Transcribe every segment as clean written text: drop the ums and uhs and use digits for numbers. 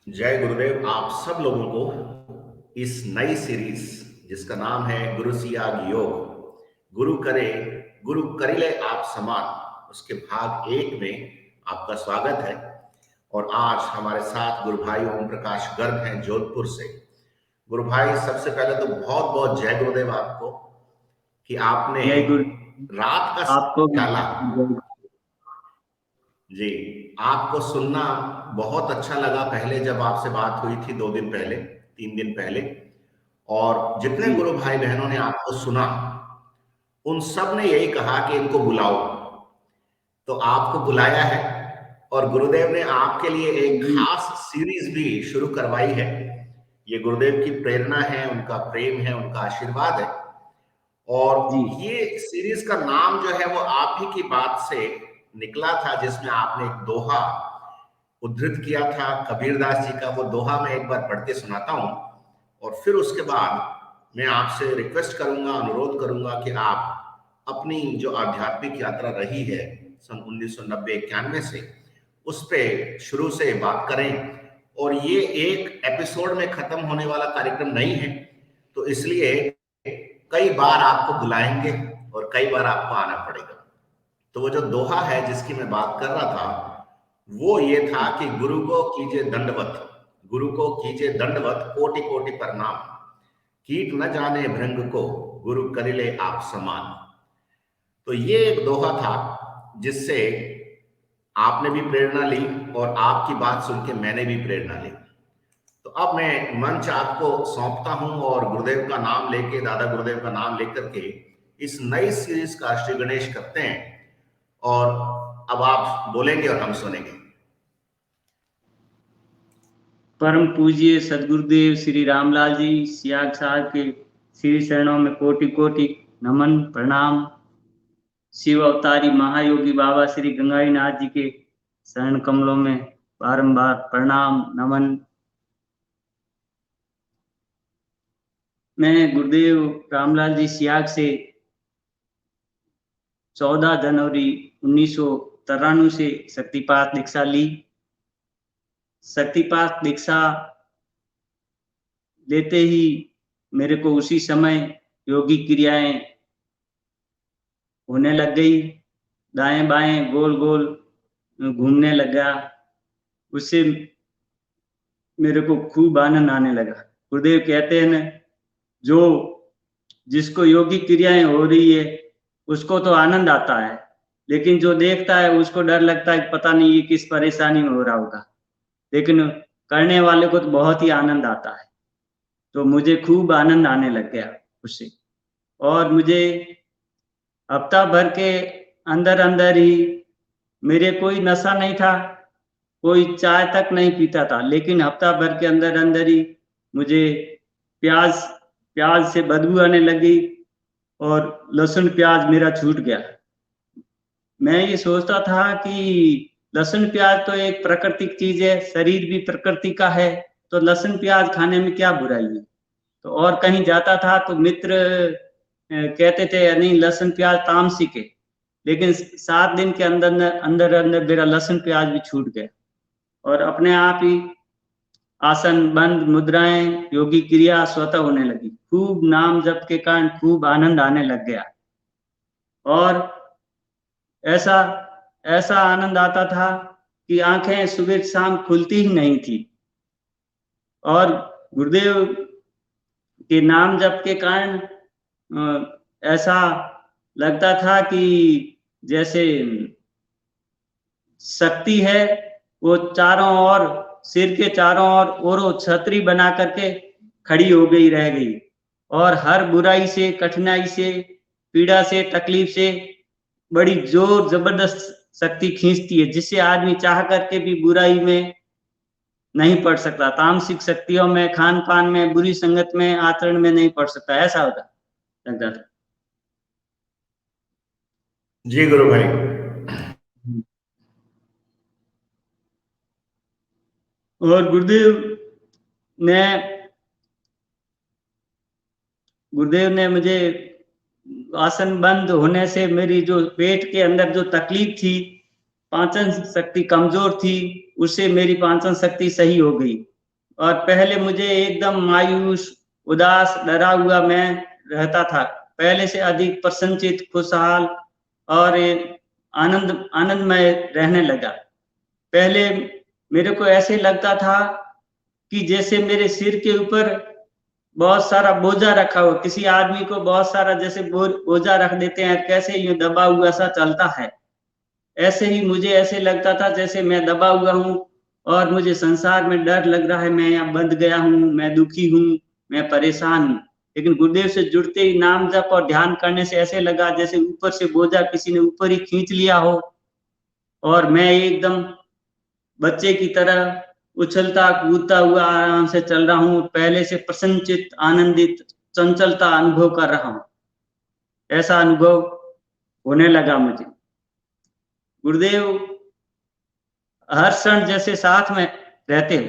जय गुरुदेव आप सब लोगों को इस नई सीरीज जिसका नाम है गुरु सियाग योग गुरु करे गुरु करिले आप समान उसके भाग एक में आपका स्वागत है। और आज हमारे साथ गुरु भाई ओम प्रकाश गर्ग हैं जोधपुर से। गुरु भाई सबसे पहले तो बहुत बहुत जय गुरुदेव आपको कि आपने जय गुरु। रात का आपको समय भी निकाला। जय गुरु। जी, आपको सुनना बहुत अच्छा लगा पहले जब आपसे बात हुई थी 2 दिन पहले, 3 दिन पहले। और जितने जी गुरु भाई बहनों ने आपको सुना, उन सब ने यही कहा कि इनको बुलाओ। तो आपको बुलाया है और गुरुदेव ने आपके लिए एक जी खास सीरीज भी शुरू करवाई है। ये गुरुदेव की प्रेरणा है, उनका प्रेम है, उनका आशीर्वाद है। और जी ये सीरीज का नाम जो है वो आप ही की बात से निकला था, जिसमें आपने एक दोहा उद्धृत किया था कबीरदास जी का। वो दोहा मैं एक बार पढ़ के सुनाता हूं और फिर उसके बाद मैं आपसे रिक्वेस्ट करूंगा, अनुरोध करूंगा कि आप अपनी जो आध्यात्मिक यात्रा रही है सन 1990-91 से, उस पे शुरू से बात करें। और ये एक एपिसोड में खत्म होने वाला कार्यक्रम नहीं है, तो इसलिए कई बार आपको बुलाएंगे और कई बार आपको आना पड़ेगा। तो वो जो दोहा है जिसकी मैं बात कर रहा था, वो ये था कि गुरु को कीजिए दंडवत, गुरु को कीजिए दंडवत, कोटि कोटि प्रणाम, कीट न जाने भृंग को, गुरु करिले आप समान। तो ये एक दोहा था जिससे आपने भी प्रेरणा ली और आपकी बात सुन के मैंने भी प्रेरणा ली। तो अब मैं मंच आपको सौंपता हूं और गुरुदेव का नाम लेके, दादा गुरुदेव का नाम लेकर के इस नई सीरीज का श्री गणेश करते हैं। और अब आप बोलेंगे और हम सुनेंगे। परम पूज्य सदगुरुदेव श्री रामलाल जी सियाग साहब के श्री चरणों में कोटि कोटि नमन प्रणाम। शिव अवतारी महायोगी बाबा श्री गंगाई नाथ जी के शरण कमलों में बारंबार प्रणाम नमन। मैं गुरुदेव रामलाल जी सियाग से 14 जनवरी 1993 से शक्तिपात दीक्षा ली। शक्तिपात दीक्षा लेते ही मेरे को उसी समय योगी क्रियाएं होने लग गई। दाएं बाएं गोल गोल घूमने लगा। उससे मेरे को खूब आनंद आने लगा। गुरुदेव कहते हैं न, जो जिसको योगी क्रियाएं हो रही है उसको तो आनंद आता है, लेकिन जो देखता है उसको डर लगता है कि पता नहीं ये किस परेशानी में हो रहा होगा, लेकिन करने वाले को तो बहुत ही आनंद आता है। तो मुझे खूब आनंद आने लग गया उससे। और मुझे हफ्ता भर के अंदर अंदर ही, मेरे कोई नशा नहीं था, कोई चाय तक नहीं पीता था, लेकिन हफ्ता भर के अंदर अंदर ही मुझे प्याज प्याज से बदबू आने लगी और लहसुन प्याज मेरा छूट गया। मैं ये सोचता था कि लहसुन प्याज तो एक प्राकृतिक चीज है, शरीर भी प्रकृति का है, तो लहसुन प्याज खाने में क्या बुराई है। तो और कहीं जाता था तो मित्र कहते थे नहीं लहसुन प्याज तामसिक है, लेकिन 7 दिन के अंदर अंदर अंदर मेरा लहसुन प्याज भी छूट गया और अपने आप ही आसन बंद, मुद्राएं, योगी क्रिया स्वतः होने लगी। खूब नाम जप के कारण खूब आनंद आने लग गया और ऐसा ऐसा आनंद आता था कि आंखें सुबह शाम खुलती ही नहीं थी। और गुरुदेव के नाम जप के कारण ऐसा लगता था कि जैसे शक्ति है वो चारों ओर, सिर के चारों ओर वो छतरी बना करके खड़ी हो गई, रह गई, और हर बुराई से, कठिनाई से, पीड़ा से, तकलीफ से बड़ी जोर जबरदस्त शक्ति खींचती है, जिससे आदमी चाह करके भी बुराई में नहीं पड़ सकता, तामसिक शक्तियों में, खान पान में, बुरी संगत में, आचरण में नहीं पड़ सकता। ऐसा होता लगता था। जी गुरु भाई। और ने गुरुदेव ने मुझे आसन बंद होने से मेरी जो पेट के अंदर जो तकलीफ थी, पाचन शक्ति कमजोर थी, उससे मेरी पाचन शक्ति सही हो गई। और पहले मुझे एकदम मायूस, उदास, डरा हुआ मैं रहता था। पहले से अधिक प्रसन्नचित्त, खुशहाल और आनंदमय रहने लगा। पहले मेरे को ऐसे लगता था कि जैसे मेरे सिर के ऊपर बहुत सारा बोझा रखा हो, किसी आदमी को बहुत सारा जैसे बोझा रख देते हैं, कैसे यूं दबा हुआ सा चलता है, ऐसे ही मुझे ऐसे लगता था जैसे मैं दबा हुआ हूँ और मुझे संसार में डर लग रहा है, मैं यहाँ बंध गया हूँ, मैं दुखी हूँ, मैं परेशान हूँ। लेकिन गुरुदेव से जुड़ते ही नाम जप और ध्यान करने से ऐसे लगा जैसे ऊपर से बोझा किसी ने ऊपर ही खींच लिया हो और मैं एकदम बच्चे की तरह उछलता कूदता हुआ आराम से चल रहा हूँ। पहले से प्रसन्नचित्त, आनंदित, चंचलता अनुभव कर रहा हूँ। ऐसा अनुभव होने लगा मुझे। गुरुदेव हर क्षण जैसे साथ में रहते हो,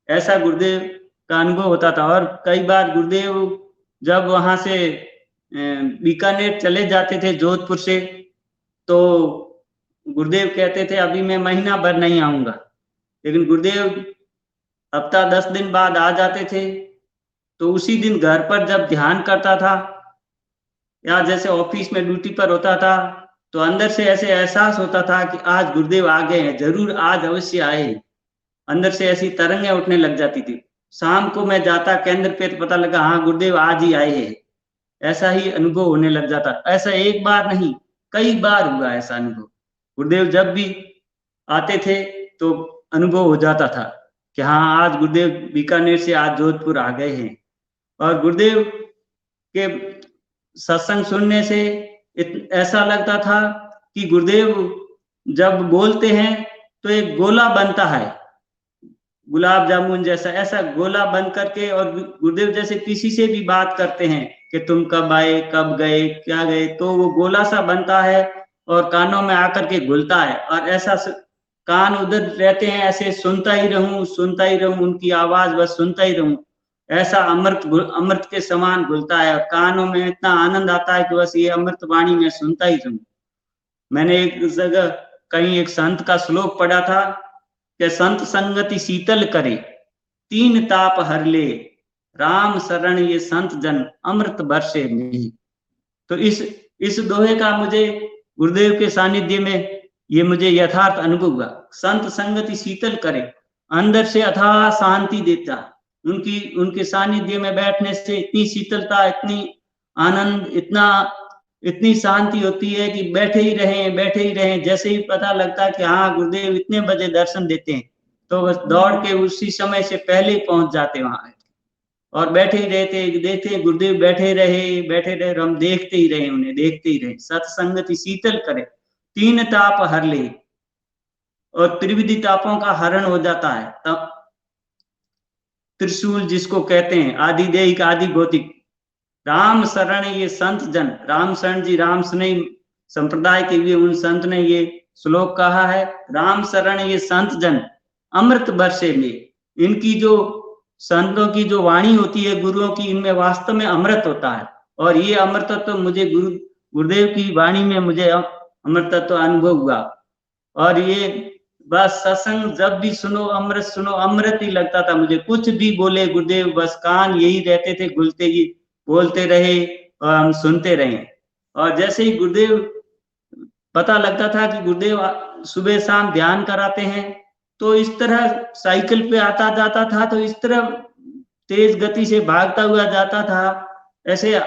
ऐसा गुरुदेव का अनुभव होता था। और कई बार गुरुदेव जब वहां से बीकानेर चले जाते थे जोधपुर से, तो गुरुदेव कहते थे अभी मैं महीना भर नहीं आऊंगा, लेकिन गुरुदेव हफ्ता 10 दिन बाद आ जाते थे। तो उसी दिन घर पर जब ध्यान करता था या जैसे ऑफिस में ड्यूटी पर होता था, तो अंदर से ऐसे एहसास होता था कि आज गुरुदेव आ गए हैं, जरूर आज अवश्य आए। अंदर से ऐसी तरंगें उठने लग जाती थी। शाम को मैं जाता केंद्र पे तो पता लगा हाँ गुरुदेव आज ही आए हैं, ऐसा ही अनुभव होने लग जाता। ऐसा एक बार नहीं, कई बार हुआ ऐसा अनुभव। गुरुदेव जब भी आते थे तो अनुभव हो जाता था कि हाँ आज गुरुदेव बीकानेर से आज जोधपुर आ गए हैं। और गुरुदेव के सत्संग सुनने से ऐसा लगता था कि गुरुदेव जब बोलते हैं तो एक गोला बनता है, गुलाब जामुन जैसा, ऐसा गोला बन करके, और गुरुदेव जैसे किसी से भी बात करते हैं कि तुम कब आए, कब गए, क्या गए, तो वो गोला सा बनता है और कानों में आकर के घुलता है। और ऐसा कान उधर रहते हैं, ऐसे सुनता ही रहूं उनकी आवाज, बस सुनता ही रहूं। ऐसा अमृत के समान घुलता है और कानों में इतना आनंद आता है कि बस ये अमृत वाणी में सुनता ही रहूं। मैंने एक जगह कहीं एक संत का श्लोक पढ़ा था कि संत संगति शीतल करे, तीन ताप हर ले, राम शरण ये संत जन अमृत बरसे नहीं। तो इस दोहे का मुझे गुरुदेव के सानिध्य में ये मुझे यथार्थ अनुभव हुआ। संत संगति शीतल करे, अंदर से अथाह शांति देता। उनके सानिध्य में बैठने से इतनी शीतलता, इतनी आनंद, इतनी शांति होती है कि बैठे ही रहें। जैसे ही पता लगता है कि हाँ गुरुदेव इतने बजे दर्शन देते हैं, तो बस दौड़ के उसी समय से पहले ही पहुंच जाते वहां और बैठे ही रहते गुरुदेव बैठे रहे, हम देखते ही रहे, उन्हें देखते ही रहे। सत्संगति शीतल करे, तीन ताप हर ले, और त्रिविधि तापों का हरण हो जाता है। तब त्रिशूल जिसको कहते हैं, आदि देहिक आदि भौतिक, राम शरण ये संत जन, राम शरण जी, राम स्नेही संप्रदाय के लिए उन संत ने ये श्लोक कहा है, राम शरण ये संत जन अमृत बरसे में। इनकी जो संतों की जो वाणी होती है गुरुओं की, इनमें वास्तव में अमृत होता है। और ये अमृतत्व तो मुझे गुरुदेव की वाणी में मुझे अमृतत्व तो अनुभव हुआ। और ये बस सत्संग जब भी सुनो अमृत ही लगता था मुझे। कुछ भी बोले गुरुदेव, बस कान यही रहते थे, घुलते ही बोलते रहे और हम सुनते रहे। और जैसे ही गुरुदेव पता लगता था कि गुरुदेव सुबह शाम ध्यान कराते हैं, तो इस तरह साइकिल पे आता जाता था, तो इस तरह तेज गति से भागता हुआ जाता था, ऐसे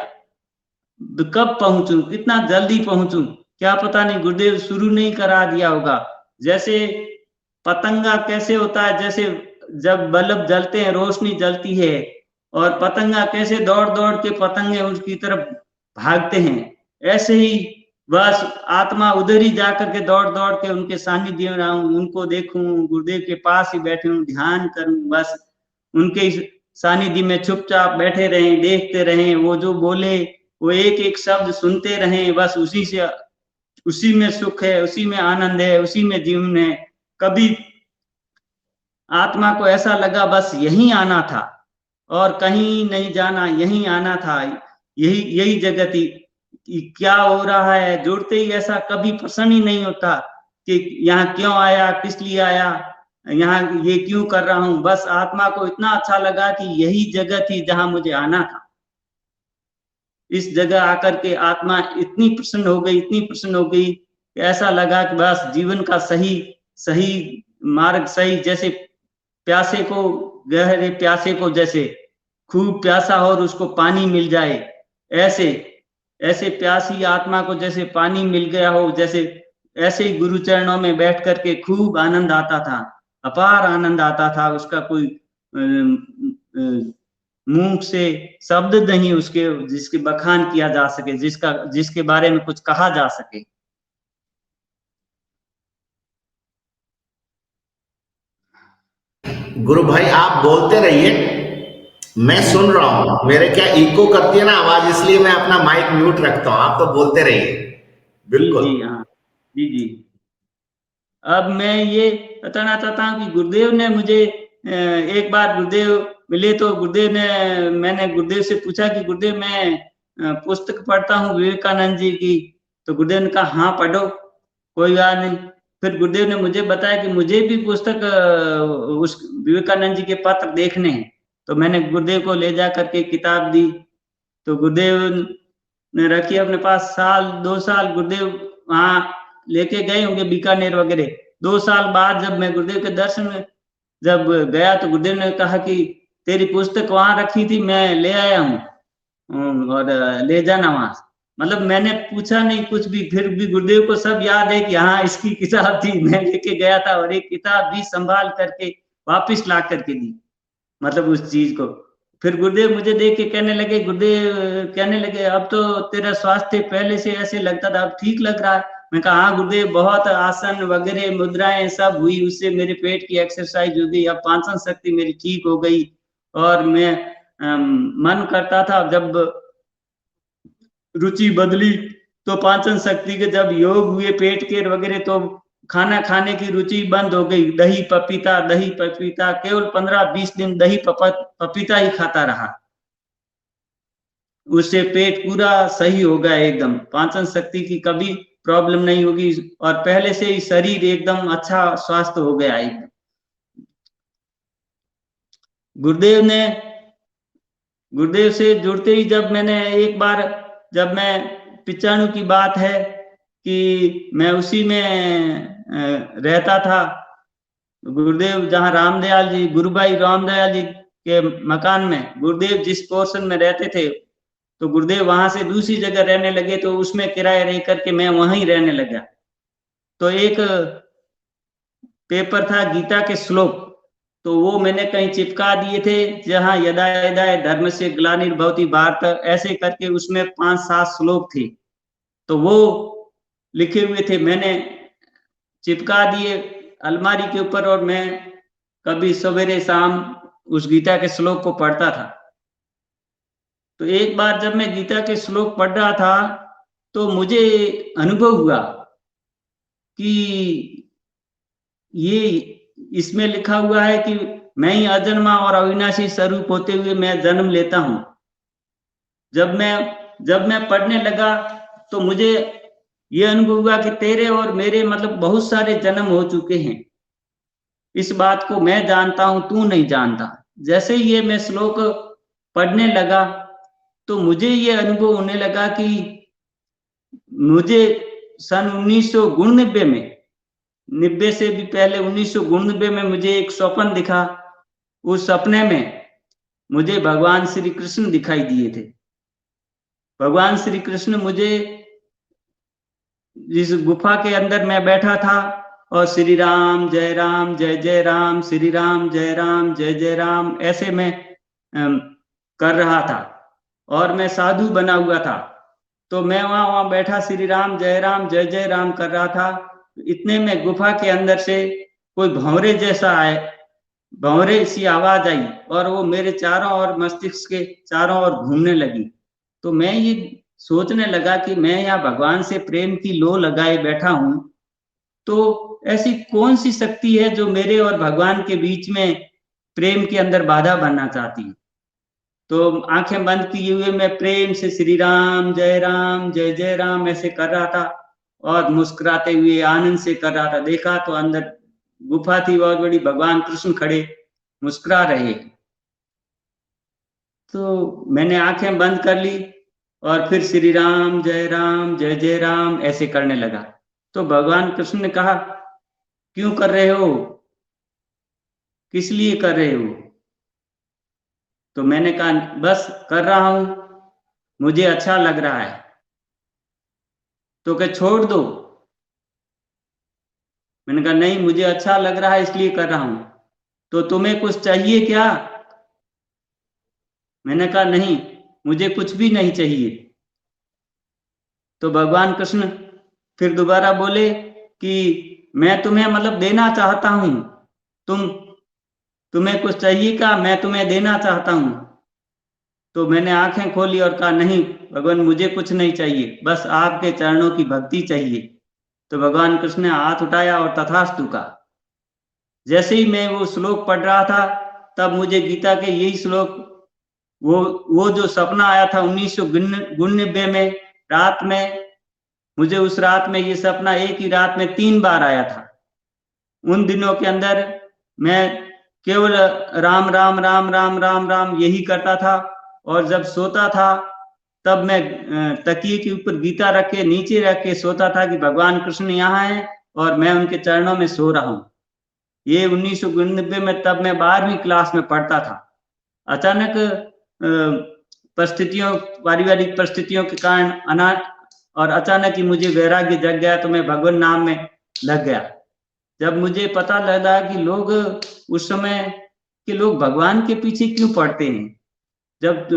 कब पहुंचूं, इतना जल्दी पहुंचूं, क्या पता नहीं गुरुदेव शुरू नहीं करा दिया होगा। जैसे पतंगा कैसे होता है, जैसे जब बल्ब जलते हैं, रोशनी जलती है, और पतंगा कैसे दौड़ दौड़ के पतंगे उसकी तरफ भागते हैं, ऐसे ही बस आत्मा उधर ही जाकर के दौड़ दौड़ के उनके सानिध्य में रहूं, उनको देखूं, गुरुदेव के पास ही बैठे हूं, ध्यान करूं, बस उनके सानिध्य में चुपचाप बैठे रहें, देखते रहें, वो जो बोले वो एक एक शब्द सुनते रहें, बस उसी में सुख है, उसी में आनंद है, उसी में जीवन है। कभी आत्मा को ऐसा लगा बस यहीं आना था और कहीं नहीं जाना, यहीं आना था, यही जगह थी। क्या हो रहा है, जुड़ते ही ऐसा कभी प्रश्न ही नहीं होता कि यहाँ क्यों आया, किस लिए आया, यहाँ ये क्यों कर रहा हूँ। बस आत्मा को इतना अच्छा लगा कि यही जगह थी जहां मुझे आना था। इस जगह आकर के आत्मा इतनी प्रसन्न हो गई, इतनी प्रसन्न हो गई कि ऐसा लगा कि बस जीवन का सही सही मार्ग, सही, जैसे प्यासे को, गहरे प्यासे को जैसे खूब प्यासा हो और उसको पानी मिल जाए, ऐसे ऐसे प्यासी आत्मा को जैसे पानी मिल गया हो, जैसे ऐसे ही गुरु चरणों में बैठ करके खूब आनंद आता था, अपार आनंद आता था। उसका कोई मुंह से शब्द नहीं उसके जिसके बखान किया जा सके, जिसके बारे में कुछ कहा जा सके। गुरु भाई आप बोलते रहिए, मैं सुन रहा हूं। मेरे क्या इको करती है ना आवाज, इसलिए मैं अपना माइक म्यूट रखता हूं। आप तो बोलते रहिए। बिल्कुल जी हाँ, जी। अब मैं ये बताना चाहता हूँ कि गुरुदेव ने मुझे एक बार गुरुदेव मिले तो गुरुदेव ने, मैंने गुरुदेव से पूछा कि गुरुदेव मैं पुस्तक पढ़ता हूँ विवेकानंद जी की। तो गुरुदेव ने कहा हाँ पढ़ो, कोई बात नहीं। फिर गुरुदेव ने मुझे बताया कि मुझे भी पुस्तक उस विवेकानंद जी के पत्र देखने हैं। तो मैंने गुरुदेव को ले जा करके किताब दी। तो गुरुदेव ने रखी अपने पास। साल 2 साल गुरुदेव वहां लेके गए होंगे बीकानेर वगैरह। 2 साल बाद जब मैं गुरुदेव के दर्शन में जब गया तो गुरुदेव ने कहा कि तेरी पुस्तक वहां रखी थी, मैं ले आया हूँ और ले जाना वहां। मतलब मैंने पूछा नहीं कुछ भी, फिर भी गुरुदेव को सब याद है कि हाँ इसकी किताब थी, मैं लेके गया था और एक किताब भी संभाल करके वापिस ला करके दी, मतलब उस चीज को। फिर गुरुदेव मुझे देख के गुरुदेव कहने लगे अब तो तेरा स्वास्थ्य पहले से ऐसे लगता था, अब ठीक लग रहा है। मैं कहा हाँ गुरुदेव, बहुत आसन वगैरह मुद्राएं सब हुई, उससे मेरे पेट की एक्सरसाइज हो गई, अब पाचन शक्ति मेरी ठीक हो गई। और मैं मन करता था जब रुचि बदली तो पाचन शक्ति के जब योग हुए पेट के वगैरह, तो खाना खाने की रुचि बंद हो गई। दही पपीता केवल 15-20 दिन दही पपीता ही खाता रहा, उससे पेट पूरा सही हो गया, एकदम पाचन शक्ति की कभी प्रॉब्लम नहीं होगी और पहले से ही शरीर एकदम अच्छा स्वास्थ्य हो गया एकदम। गुरुदेव से जुड़ते ही जब मैंने एक बार, जब मैं 95 की बात है कि मैं उसी में रहता था, गुरुदेव जहाँ रामदयाल जी, गुरुभाई रामदयाल जी के मकान में गुरुदेव जिस पोर्शन में रहते थे, तो गुरुदेव वहां से दूसरी जगह रहने लगे, तो उसमें किराया रह करके मैं वहीं रहने लगा। तो एक पेपर था गीता के श्लोक, तो वो मैंने कहीं चिपका दिए थे, जहां यदा यदा धर्मस्य ग्लानिर्भवति भारत, ऐसे करके उसमें 5-7 श्लोक थे, तो वो लिखे हुए थे, मैंने चिपका दिए अलमारी के ऊपर। और मैं कभी सवेरे शाम उस गीता के श्लोक को पढ़ता था। तो एक बार जब मैं गीता के श्लोक पढ़ रहा था तो मुझे अनुभव हुआ कि ये इसमें लिखा हुआ है कि मैं ही अजन्मा और अविनाशी स्वरूप होते हुए मैं जन्म लेता हूं। जब मैं पढ़ने लगा तो मुझे ये अनुभव हुआ कि तेरे और मेरे मतलब बहुत सारे जन्म हो चुके हैं, इस बात को मैं जानता हूं, तू नहीं जानता। जैसे ही ये मैं श्लोक पढ़ने लगा तो मुझे ये अनुभव होने लगा कि मुझे सन 1999 में, 90 से भी पहले 1999 में मुझे एक स्वप्न दिखा। उस सपने में मुझे भगवान श्री कृष्ण दिखाई दिए थे। भगवान श्री कृष्ण मुझे, जिस गुफा के अंदर मैं बैठा था और श्री राम जय राम श्री राम जय जय राम ऐसे मैं कर रहा था और मैं साधु बना हुआ था। तो मैं वहां बैठा श्री राम जय राम कर रहा था। इतने में गुफा के अंदर से कोई भंवरे जैसा आए, भंवरे सी आवाज आई और वो मेरे चारों ओर, मस्तिष्क के चारों ओर घूमने लगी। तो मैं ये सोचने लगा कि मैं यहाँ भगवान से प्रेम की लो लगाए बैठा हूं, तो ऐसी कौन सी शक्ति है जो मेरे और भगवान के बीच में प्रेम के अंदर बाधा बनना चाहती है। तो आंखें बंद किए हुए मैं प्रेम से श्री राम जय राम ऐसे कर रहा था और मुस्कुराते हुए आनंद से कर रहा था। देखा तो अंदर गुफा थी बहुत बड़ी, भगवान कृष्ण खड़े मुस्कुरा रहे। तो मैंने आंखें बंद कर ली और फिर श्री राम जय जय राम ऐसे करने लगा। तो भगवान कृष्ण ने कहा, क्यों कर रहे हो, किस लिए कर रहे हो? तो मैंने कहा, बस कर रहा हूं, मुझे अच्छा लग रहा है। तो क्या छोड़ दो? मैंने कहा, नहीं, मुझे अच्छा लग रहा है इसलिए कर रहा हूं। तो तुम्हें कुछ चाहिए क्या? मैंने कहा, नहीं, मुझे कुछ भी नहीं चाहिए। तो भगवान कृष्ण फिर दोबारा बोले कि मैं तुम्हें मतलब देना चाहता हूं, तुम्हें कुछ चाहिए क्या? मैं तुम्हें देना चाहता हूं। तो मैंने आंखें खोली और कहा, नहीं भगवान, मुझे कुछ नहीं चाहिए, बस आपके चरणों की भक्ति चाहिए। तो भगवान कृष्ण ने हाथ उठाया और तथास्तु कहा। जैसे ही मैं वो श्लोक पढ़ रहा था, तब मुझे गीता के यही श्लोक, वो जो सपना आया था 1999 में रात में, मुझे उस रात में ये सपना एक ही रात में 3 बार आया था। उन दिनों के अंदर मैं केवल राम राम राम राम राम राम यही करता था, और जब सोता था तब मैं तकिए के ऊपर गीता रख के नीचे रख के सोता था कि भगवान कृष्ण यहाँ हैं और मैं उनके चरणों में सो रहा हूँ। ये 1999 में, तब मैं 12वीं क्लास में पढ़ता था। अचानक परिस्थितियों, पारिवारिक परिस्थितियों के कारण और अचानक ही मुझे वैराग्य जग गया, तो मैं भगवान नाम में लग गया। जब मुझे पता लगा कि लोग, उस समय के लोग भगवान के पीछे क्यों पढ़ते हैं, जब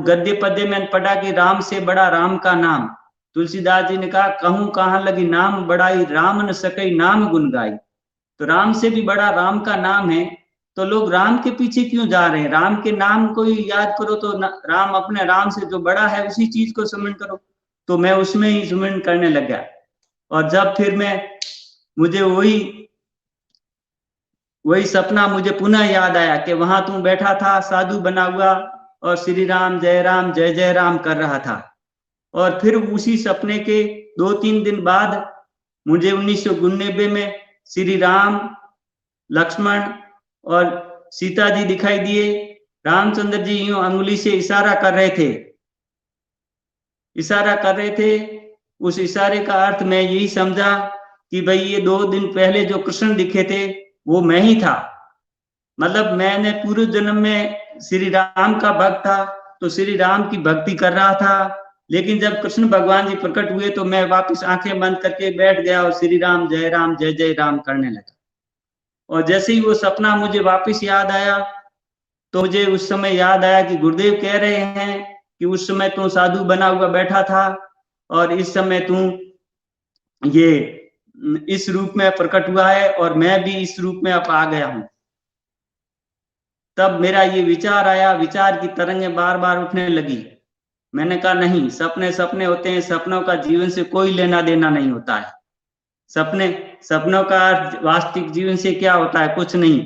गद्य पद्य में पढ़ा कि राम से बड़ा राम का नाम, तुलसीदास जी ने कहा, कहूं कहां लगी नाम बड़ाई, राम न सकई नाम गुन गाई। तो राम से भी बड़ा राम का नाम है, तो लोग राम के पीछे क्यों जा रहे हैं? राम के नाम को ही याद करो, तो राम, अपने राम से जो बड़ा है उसी चीज को सुमिरन करो। तो मैं उसमें ही सुमिरन करने लग गया। और जब फिर मुझे वही सपना मुझे पुनः याद आया कि वहां तू बैठा था साधु बना हुआ और श्री राम जय जय राम कर रहा था। और फिर उसी सपने के 2-3 दिन बाद मुझे 1999 में श्री राम, लक्ष्मण और सीता जी दिखाई दिए। रामचंद्र जी यूं अंगुली से इशारा कर रहे थे। उस इशारे का अर्थ मैं यही समझा कि भाई ये 2 दिन पहले जो कृष्ण दिखे थे वो मैं ही था। मतलब मैंने पूरे जन्म में श्री राम का भक्त था, तो श्री राम की भक्ति कर रहा था, लेकिन जब कृष्ण भगवान जी प्रकट हुए तो मैं वापस आंखें बंद करके बैठ गया और श्री राम जय जय राम करने लगा। और जैसे ही वो सपना मुझे वापस याद आया, तो मुझे उस समय याद आया कि गुरुदेव कह रहे हैं कि उस समय तू साधु बना हुआ बैठा था और इस समय तू ये इस रूप में प्रकट हुआ है और मैं भी इस रूप में अब आ गया हूं। तब मेरा ये विचार आया, विचार की तरंगें बार बार उठने लगी। मैंने कहा, नहीं, सपने सपने होते हैं, सपनों का जीवन से कोई लेना देना नहीं होता है। सपनों का अर्थ वास्तविक जीवन से क्या होता है? कुछ नहीं।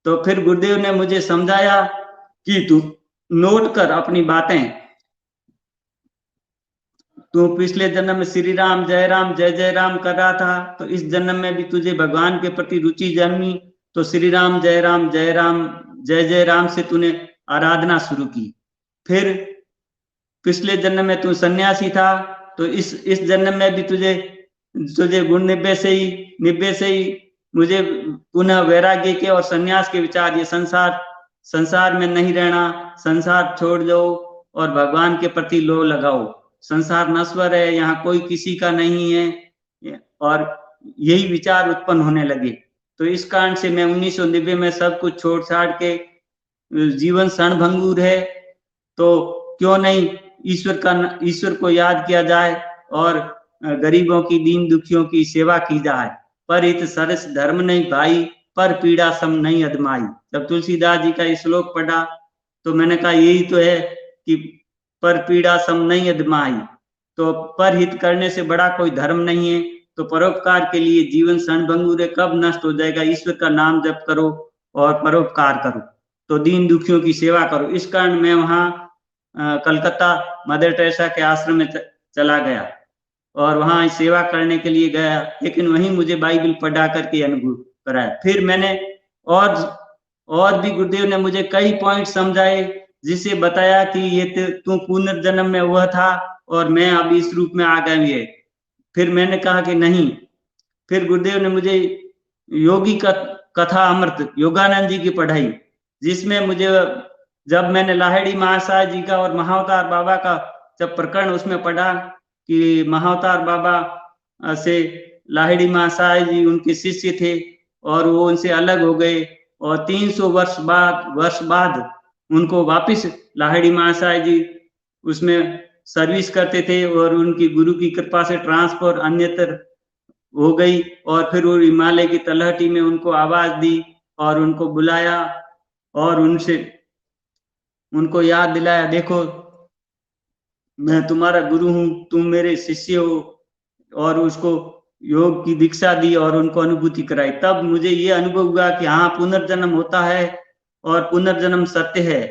तो फिर गुरुदेव ने मुझे समझाया कि तू नोट कर अपनी बातें, तू पिछले जन्म में श्री राम जय जय राम कर रहा था, तो इस जन्म में भी तुझे भगवान के प्रति रुचि जन्मी, तो श्री राम जय जय राम से तूने आराधना शुरू की। फिर पिछले जन्म में तू सन्यासी था, तो इस जन्म में भी तुझे गुण 90 से ही मुझे पुनः वैराग्य के और सन्यास के विचार, ये संसार में नहीं रहना, संसार छोड़ दो और भगवान के प्रति लो लगाओ। संसार नश्वर है, यहाँ कोई किसी का नहीं है, और यही विचार उत्पन्न होने लगे। तो इस कारण से मैं 1990 में सब कुछ छोड़ छाड़ के, जीवन क्षणभंगुर है तो क्यों नहीं ईश्वर को याद किया जाए और गरीबों की, दीन दुखियों की सेवा की जाए। पर हित सरस धर्म नहीं भाई, पर पीड़ा सम नहीं अदमाई। जब तुलसीदास जी का ये श्लोक पढ़ा तो मैंने कहा, यही तो है कि पर पीड़ा सम नहीं अदमाई। तो पर हित करने से बड़ा कोई धर्म नहीं है। तो परोपकार के लिए जीवन क्षणभंगुर है, कब नष्ट हो जाएगा। ईश्वर का नाम जप करो और परोपकार करो, तो दीन दुखियों की सेवा करो। इस कारण मैं वहां कलकत्ता मदर टेरेसा के आश्रम में चला गया और वहां सेवा करने के लिए गया, लेकिन वहीं मुझे बाइबल पढ़ा करके कराया। फिर मैंने और भी गुरुदेव ने मुझे कई पॉइंट समझाए, जिसे बताया कि ये तू पुनर्जन्म में हुआ था और मैं अब इस रूप में आ गई है। फिर मैंने कहा कि नहीं। फिर गुरुदेव ने मुझे योगी कथा अमृत योगानंद जी की पढ़ाई, जिसमें मुझे जब मैंने लाहिड़ी महाशय जी का और महाअवतार बाबा का जब प्रकरण उसमें पढ़ा कि महाअवतार बाबा से लाहिड़ी महाशय जी उनके शिष्य थे और वो उनसे अलग हो गए और 300 वर्ष बाद उनको वापस लाहिड़ी महाशय जी उसमें सर्विस करते थे और उनकी गुरु की कृपा से ट्रांसफर अन्यत्र हो गई और फिर वो हिमालय की तलहटी में उनको आवाज दी और उनको बुलाया और उनको याद दिलाया, देखो मैं तुम्हारा गुरु हूं, तुम मेरे शिष्य हो, और उसको योग की दीक्षा दी और उनको अनुभूति कराई। तब मुझे ये अनुभव हुआ कि हाँ, पुनर्जन्म होता है और पुनर्जन्म सत्य है,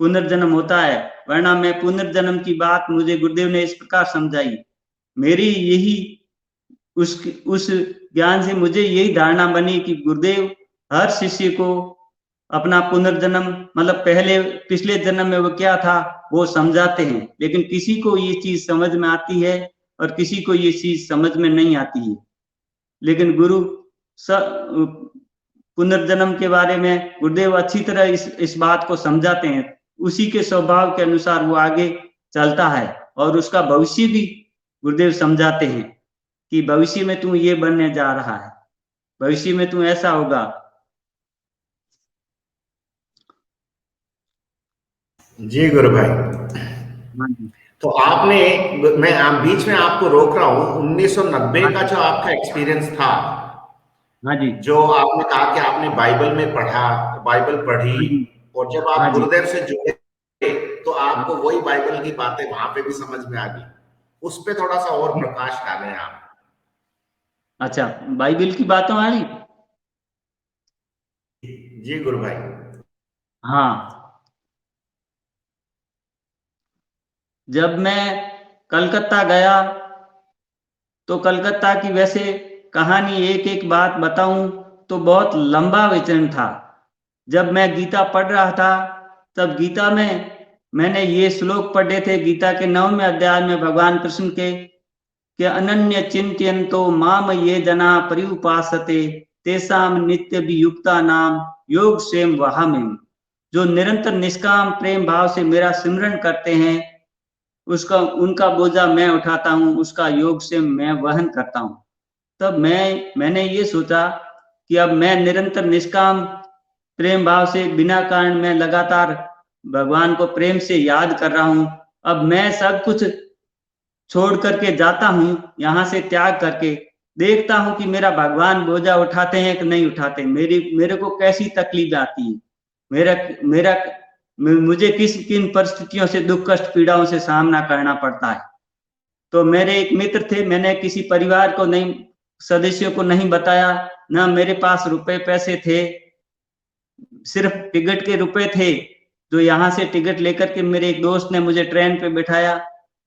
पुनर्जन्म होता है। वरना मैं पुनर्जन्म की बात मुझे गुरुदेव ने इस प्रकार समझाई। मेरी यही उस ज्ञान से मुझे यही धारणा बनी कि गुरुदेव हर शिष्य को अपना पुनर्जन्म मतलब पिछले जन्म में वो क्या था वो समझाते हैं, लेकिन किसी को ये चीज समझ में आती है और किसी को ये चीज समझ में नहीं आती है। लेकिन गुरु पुनर्जन्म के बारे में गुरुदेव अच्छी तरह इस बात को समझाते हैं। उसी के स्वभाव के अनुसार वो आगे चलता है और उसका भविष्य भी गुरुदेव समझाते हैं कि भविष्य में तू ये बनने जा रहा है, भविष्य में तू ऐसा होगा। जी गुरु भाई। तो आपने, मैं बीच में आपको रोक रहा हूँ, 1990 का जो आपका एक्सपीरियंस था, हाँ जी, जो आपने कहा कि आपने बाइबल में पढ़ा, बाइबल पढ़ी, हाँ जी, और जब हाँ आप जी, गुरुदेव से जुड़े तो आपको वही बाइबल की बातें वहां पे भी समझ में आ गई। उस पे थोड़ा सा और प्रकाश डालें आप। अच्छा, बाइबल की बातों वाली। जी गुरु भाई। हाँ, जब मैं कलकत्ता गया तो कलकत्ता की वैसे कहानी एक एक बात बताऊं तो बहुत लंबा विचरण था। जब मैं गीता पढ़ रहा था तब गीता में मैंने ये श्लोक पढ़े थे, गीता के 9वें अध्याय में भगवान कृष्ण के अनन्य चिंतयन्तो माम ये जना पर्युपासते तेषाम नित्य वियुक्ता नाम योग स्वयं वहामिम। जो निरंतर निष्काम प्रेम भाव से मेरा सिमरन करते हैं उनका बोझा मैं उठाता हूँ, उसका योग से मैं वहन करता हूँ। तब मैंने ये सोचा कि अब मैं निरंतर निष्काम प्रेम भाव से बिना कारण मैं लगातार भगवान को प्रेम से याद कर रहा हूँ। अब मैं सब कुछ छोड़ करके जाता हूँ, यहाँ से त्याग करके देखता हूँ कि मेरा भगवान बोझा उठाते हैं कि नहीं उठाते, मेरे को कैसी तकलीफ आती है, मेरा मुझे किन परिस्थितियों से दुख कष्ट पीड़ाओं से सामना करना पड़ता है। तो मेरे एक मित्र थे, मैंने किसी परिवार को नहीं, सदस्यों को नहीं बताया, ना मेरे पास रुपए पैसे थे, सिर्फ टिकट के रुपए थे। जो यहाँ से टिकट लेकर के मेरे एक दोस्त ने मुझे ट्रेन पे बिठाया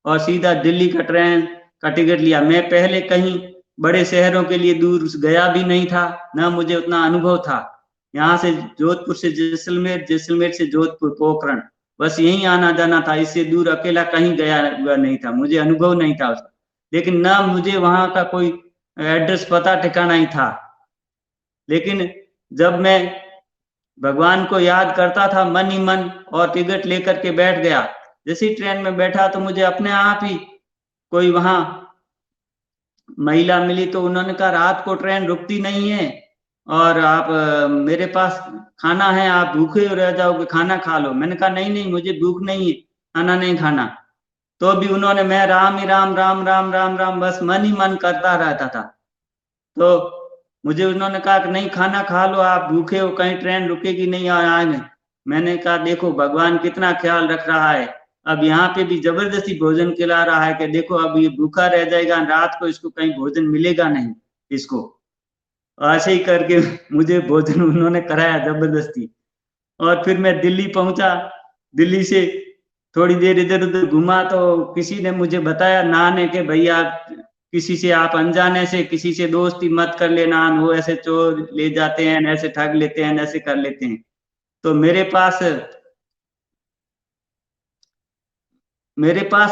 और सीधा दिल्ली का ट्रेन का टिकट लिया। मैं पहले कहीं बड़े शहरों के लिए दूर गया भी नहीं था, ना मुझे उतना अनुभव था। यहाँ से जोधपुर से जैसलमेर, जैसलमेर से जोधपुर, पोखरण, बस यही आना जाना था। इससे दूर अकेला कहीं गया हुआ नहीं था, मुझे अनुभव नहीं था उसका। लेकिन ना मुझे वहां का कोई एड्रेस पता ठिकाना ही था। लेकिन जब मैं भगवान को याद करता था मन ही मन और टिकट लेकर के बैठ गया, जैसे ही ट्रेन में बैठा तो मुझे अपने आप ही कोई वहां महिला मिली। तो उन्होंने कहा रात को ट्रेन रुकती नहीं है और आप मेरे पास खाना है, आप भूखे रह जाओगे, खाना खा लो। मैंने कहा नहीं नहीं, मुझे भूख नहीं है, खाना नहीं खाना। तो भी उन्होंने, मैं राम ही राम राम राम राम राम बस मन ही मन करता रहता था। तो मुझे उन्होंने कहा कि नहीं, खाना खा लो, आप भूखे हो, कहीं ट्रेन रुकेगी नहीं और आएंगे। मैंने कहा देखो भगवान कितना ख्याल रख रहा है, अब यहाँ पे भी जबरदस्ती भोजन खिला रहा है कि देखो अब ये भूखा रह जाएगा, रात को इसको कहीं भोजन मिलेगा नहीं इसको। ऐसे ही करके मुझे भोजन उन्होंने कराया जबरदस्ती। और फिर मैं दिल्ली पहुंचा। दिल्ली से थोड़ी देर इधर उधर घुमा तो किसी ने मुझे बताया नहाने के, भैया किसी से आप अनजाने से किसी से दोस्ती मत कर लेना, वो ऐसे चोर ले जाते हैं, ऐसे ठग लेते हैं, ऐसे कर लेते हैं। तो मेरे पास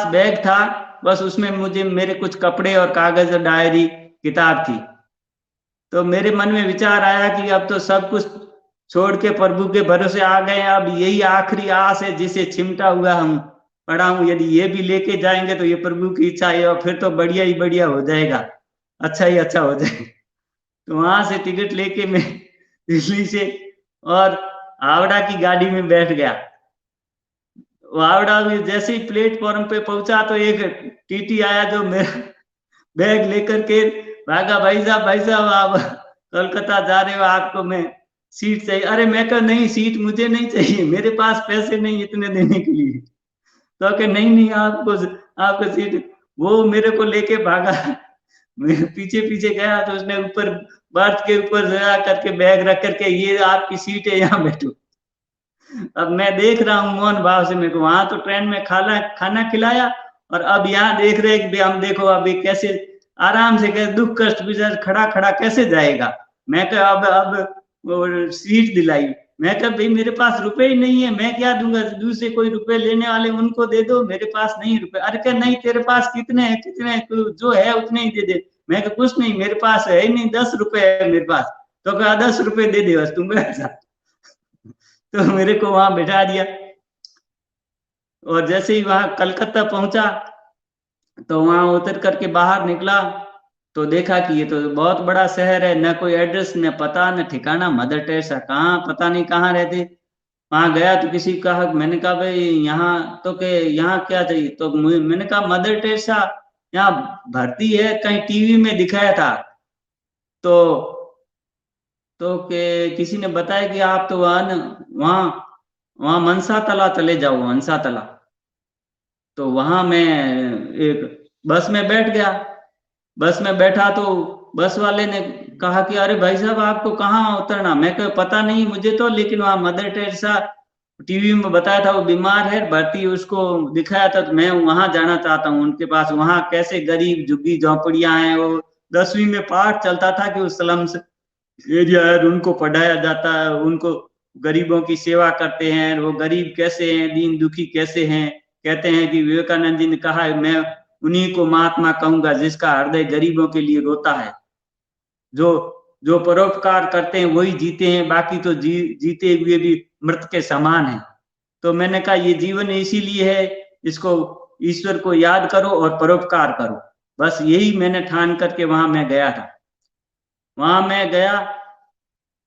बैग था, बस उसमें मुझे मेरे कुछ कपड़े और कागज, डायरी, किताब थी। तो मेरे मन में विचार आया कि अब तो सब कुछ छोड़ के प्रभु के भरोसे आ गए, अब यही आखिरी आस है जिसे चिमटा हुआ हम पड़ा हूं। यदि ये भी लेके जाएंगे तो ये प्रभु की इच्छा है, और फिर तो बढ़िया ही बढ़िया हो जाएगा, अच्छा ही अच्छा हो जाएगा। तो वहां से टिकट लेके मैं दिल्ली से और हावड़ा की गाड़ी में बैठ गया। हावड़ा में जैसे ही प्लेटफॉर्म पे पहुंचा तो एक टीटी आया जो मेरा बैग लेकर के भागा, भाई साहब आप कोलकाता जा रहे हो, आपको मैं सीट चाहिए। अरे मैं कहा नहीं, सीट मुझे नहीं चाहिए, मेरे पास पैसे नहीं इतने देने के लिए। तो कि नहीं आपको आपको सीट। वो मेरे को लेके भागा, मैं पीछे पीछे गया तो उसने ऊपर बर्थ के ऊपर जा करके बैग रख करके, ये आपकी सीट है, यहाँ बैठो। अब मैं देख रहा हूँ मौन भाव से, मेरे को वहां तो ट्रेन में खाना खिलाया, और अब यहाँ देख रहे कि हम देखो अभी कैसे आराम से, कैसे दुख कष्ट बिचार खड़ा खड़ा कैसे जाएगा। मैं कहा अब सीट दिलाई। मैं कहा भाई मेरे पास रुपए ही नहीं है, मैं क्या दूंगा, दूसरे कोई रुपए लेने वाले उनको दे दो, मेरे पास नहीं रुपए। अरे क्या नहीं, तेरे पास कितने हैं, जो है उतने ही दे दे। मैं कहा कुछ नहीं, मेरे पास है ही नहीं, 10 रुपए है मेरे पास। तो कहा 10 रुपए दे दे बस तुम ऐसा। तो मेरे को वहां बैठा दिया, और जैसे ही वहां कलकत्ता पहुंचा तो वहां उतर करके बाहर निकला तो देखा कि ये तो बहुत बड़ा शहर है, न कोई एड्रेस, न पता, न ठिकाना। मदर टेरेसा कहाँ, पता नहीं कहाँ रहते। वहां गया तो किसी कहा, मैंने कहा भाई यहाँ तो, के यहाँ क्या चाहिए, तो मैंने कहा मदर टेरेसा यहाँ भर्ती है, कहीं टीवी में दिखाया था। तो के किसी ने बताया कि आप तो वहां वहां वहां मनसा तला चले जाओ, मनसा तला। तो वहां मैं एक बस में बैठ गया। बस में बैठा तो बस वाले ने कहा कि अरे भाई साहब आपको कहाँ उतरना। मैं कहा पता नहीं मुझे तो, लेकिन वहां मदर टेरेसा टीवी में बताया था, वो बीमार है, भर्ती, उसको दिखाया था, तो मैं वहां जाना चाहता हूँ उनके पास। वहां कैसे गरीब झुग्गी झोंपड़ियां हैं, वो 10वीं में पाठ चलता था कि उस स्लम्स एरिया है, उनको पढ़ाया जाता है, उनको गरीबों की सेवा करते हैं, वो गरीब कैसे हैं, दीन दुखी कैसे हैं। कहते हैं कि विवेकानंद जी ने कहा है, मैं उन्हीं को महात्मा कहूंगा जिसका हृदय गरीबों के लिए रोता है। जो जो परोपकार करते हैं वही जीते हैं, बाकी तो जीते हुए भी मृत के समान है। तो मैंने कहा ये जीवन इसीलिए है, इसको ईश्वर को याद करो और परोपकार करो, बस यही मैंने ठान करके वहां मैं गया था। वहां मैं गया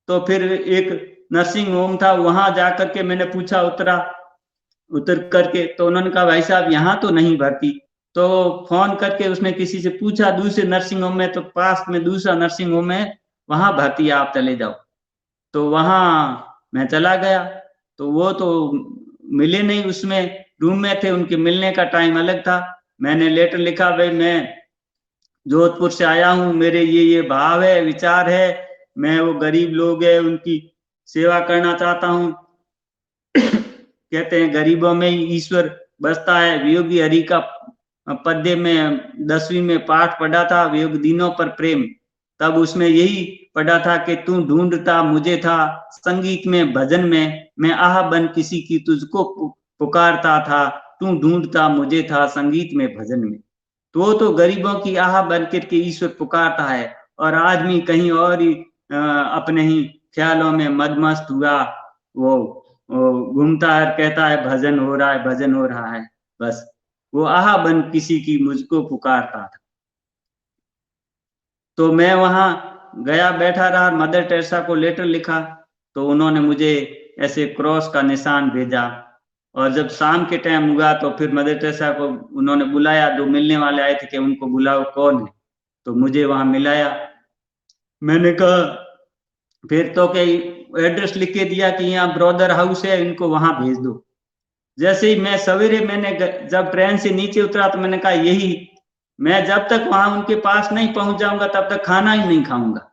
तो फिर एक नर्सिंग होम था, वहां जाकर के मैंने पूछा, उतर करके तो उन्होंने कहा भाई साहब यहाँ तो नहीं भर्ती। तो फोन करके उसने किसी से पूछा दूसरे नर्सिंग होम में, तो पास में दूसरा नर्सिंग होम है, वहां भर्ती आप चले जाओ। तो वहां मैं चला गया, तो वो तो मिले नहीं, उसमें रूम में थे, उनके मिलने का टाइम अलग था। मैंने लेटर लिखा, भाई मैं जोधपुर से आया हूँ, मेरे ये भाव है, विचार है, मैं वो गरीब लोग है उनकी सेवा करना चाहता हूँ। कहते हैं गरीबों में ही ईश्वर बसता है। वियोगी हरि का पद्य में 10वीं में पाठ पढ़ा था, वियोग दिनों पर प्रेम, तब उसमें यही पढ़ा था कि तू ढूंढता मुझे था, संगीत में भजन में मैं आह बन किसी की तुझको पुकारता था, तू ढूंढता मुझे था, संगीत में भजन में। तो गरीबों की आह बन करके ईश्वर पुकारता है, और आदमी कहीं और ही अपने ही ख्यालों में मदमस्त हुआ वो घूमता है, कहता है भजन हो रहा है, भजन हो रहा है, बस वो आह बन किसी की मुझको पुकारता था। तो मैं वहां गया, बैठा रहा, मदर टेरेसा को लेटर लिखा, तो उन्होंने मुझे ऐसे क्रॉस का निशान भेजा। और जब शाम के टाइम हुआ तो फिर मदर टेरेसा को उन्होंने बुलाया, जो मिलने वाले आए थे कि उनको बुलाओ कौन है, तो मुझे वहां मिलाया। मैंने कहा, फिर तो कई एड्रेस लिख के दिया कि यहाँ ब्रदर हाउस है, इनको वहां भेज दो। जैसे ही मैं सवेरे मैंने जब ट्रेन से नीचे उतरा तो मैंने कहा यही, मैं जब तक वहां उनके पास नहीं पहुंच जाऊंगा तब तक खाना ही नहीं खाऊंगा।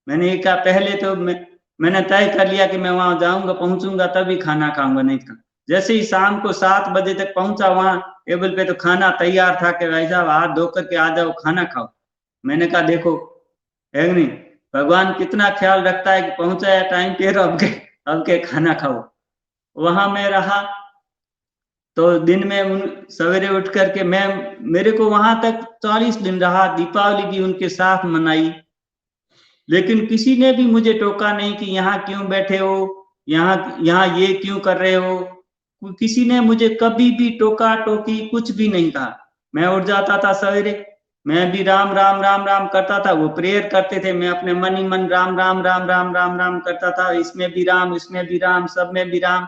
मैंने ये कहा, पहले तो मैंने तय कर लिया कि मैं वहां जाऊंगा, पहुंचूंगा तभी खाना खाऊंगा, नहीं खा। जैसे ही शाम को 7 बजे तक पहुंचा, वहां टेबल पे तो खाना तैयार था कि भाई साहब हाथ धो करके आ जाओ खाना खाओ। मैंने कहा देखो है कि नहीं, भगवान कितना ख्याल रखता है कि पहुंचा है टाइम पे, अब के खाना खाओ। वहां मैं रहा तो दिन में सवेरे उठ करके मेरे को वहां तक 40 दिन रहा, दीपावली भी उनके साथ मनाई, लेकिन किसी ने भी मुझे टोका नहीं कि यहाँ क्यों बैठे हो, यहाँ यहाँ ये क्यों कर रहे हो। किसी ने मुझे कभी भी टोका टोकी कुछ भी नहीं कहा। मैं उठ जाता था सवेरे, मैं भी राम राम राम राम करता था, वो प्रेयर करते थे, मैं अपने मन ही मन राम राम राम राम राम राम करता था, इसमें भी राम, इसमें भी राम, सब में भी राम।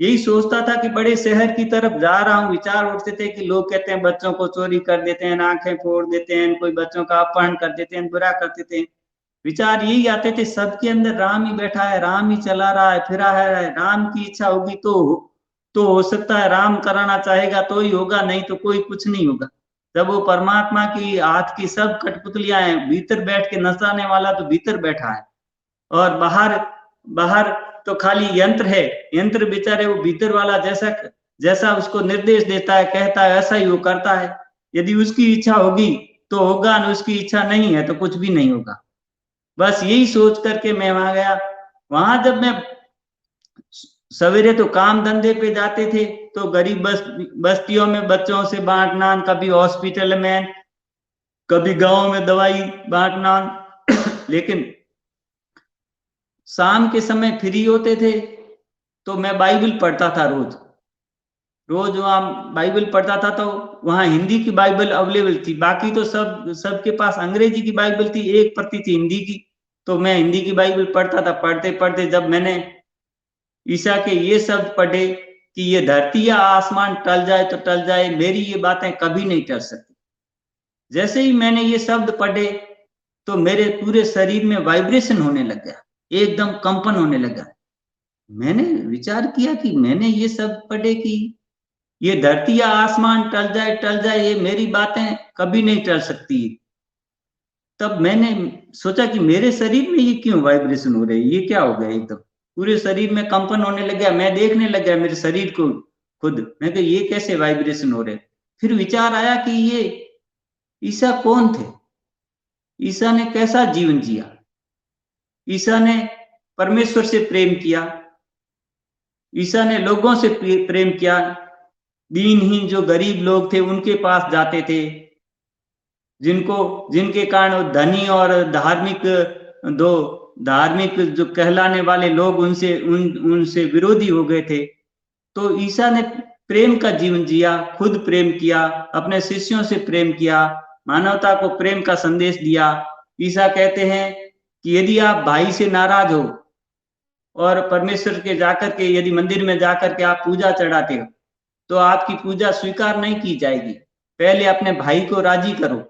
यही सोचता था कि बड़े शहर की तरफ जा रहा हूँ। विचार उठते थे कि लोग कहते हैं बच्चों को चोरी कर देते हैं, आंखें फोड़ देते हैं, कोई बच्चों का अपहरण कर देते हैं, बुरा कर देते हैं। विचार यही आते थे, सबके अंदर राम ही बैठा है, राम ही चला रहा है, फिरा है, राम की इच्छा होगी तो हो सकता है, राम कराना चाहेगा तो ही होगा, नहीं तो कोई कुछ नहीं होगा। जब वो परमात्मा की हाथ की सब कठपुतलियां हैं, भीतर बैठ के नचाने वाला तो भीतर बैठा है, और बाहर बाहर तो खाली यंत्र है, यंत्र बेचारे वो भीतर वाला जैसा जैसा उसको निर्देश देता है, कहता है, ऐसा ही वो करता है। यदि उसकी इच्छा होगी तो होगा, न उसकी इच्छा नहीं है तो कुछ भी नहीं होगा। बस यही सोच करके मैं वहां गया। वहां जब मैं सवेरे तो काम धंधे पे जाते थे, तो गरीब बस्तियों में बच्चों से बांटना, कभी हॉस्पिटल में, कभी गांव में दवाई बांटना। लेकिन शाम के समय फ्री होते थे तो मैं बाइबल पढ़ता था, रोज रोज वहां बाइबल पढ़ता था। तो वहां हिंदी की बाइबल अवेलेबल थी, बाकी तो सबके पास अंग्रेजी की बाइबल थी, एक प्रति थी हिंदी की। तो मैं हिंदी की बाइबल पढ़ता था। पढ़ते पढ़ते जब मैंने ईसा के ये शब्द पढ़े कि ये धरती या आसमान टल जाए तो टल जाए, मेरी ये बातें कभी नहीं टल सकती, जैसे ही मैंने ये शब्द पढ़े तो मेरे पूरे शरीर में वाइब्रेशन होने लग गया, एकदम कंपन होने लगा। मैंने विचार किया कि मैंने ये शब्द पढ़े कि ये धरती या आसमान टल जाए, ये मेरी बातें कभी नहीं टल सकती। तब मैंने सोचा कि मेरे शरीर में ये क्यों वाइब्रेशन हो रहे हैं, ये क्या हो गया, एकदम पूरे शरीर में कंपन होने लग गया। मैं देखने लग गया मेरे शरीर को खुद, मैं कहा ये कैसे वाइब्रेशन हो रहे। फिर विचार आया कि ये ईसा कौन थे, ईसा ने कैसा जीवन जिया। ईसा ने परमेश्वर से प्रेम किया, ईसा ने लोगों से प्रेम किया, दीनहीन जो गरीब लोग थे उनके पास जाते थे, जिनके कारण धनी और धार्मिक जो कहलाने वाले लोग उनसे विरोधी हो गए थे। तो ईसा ने प्रेम का जीवन जिया, खुद प्रेम किया, अपने शिष्यों से प्रेम किया, मानवता को प्रेम का संदेश दिया। ईसा कहते हैं कि यदि आप भाई से नाराज हो और परमेश्वर के जाकर के यदि मंदिर में जाकर के आप पूजा चढ़ाते हो तो आपकी पूजा स्वीकार नहीं की जाएगी। पहले अपने भाई को राजी करो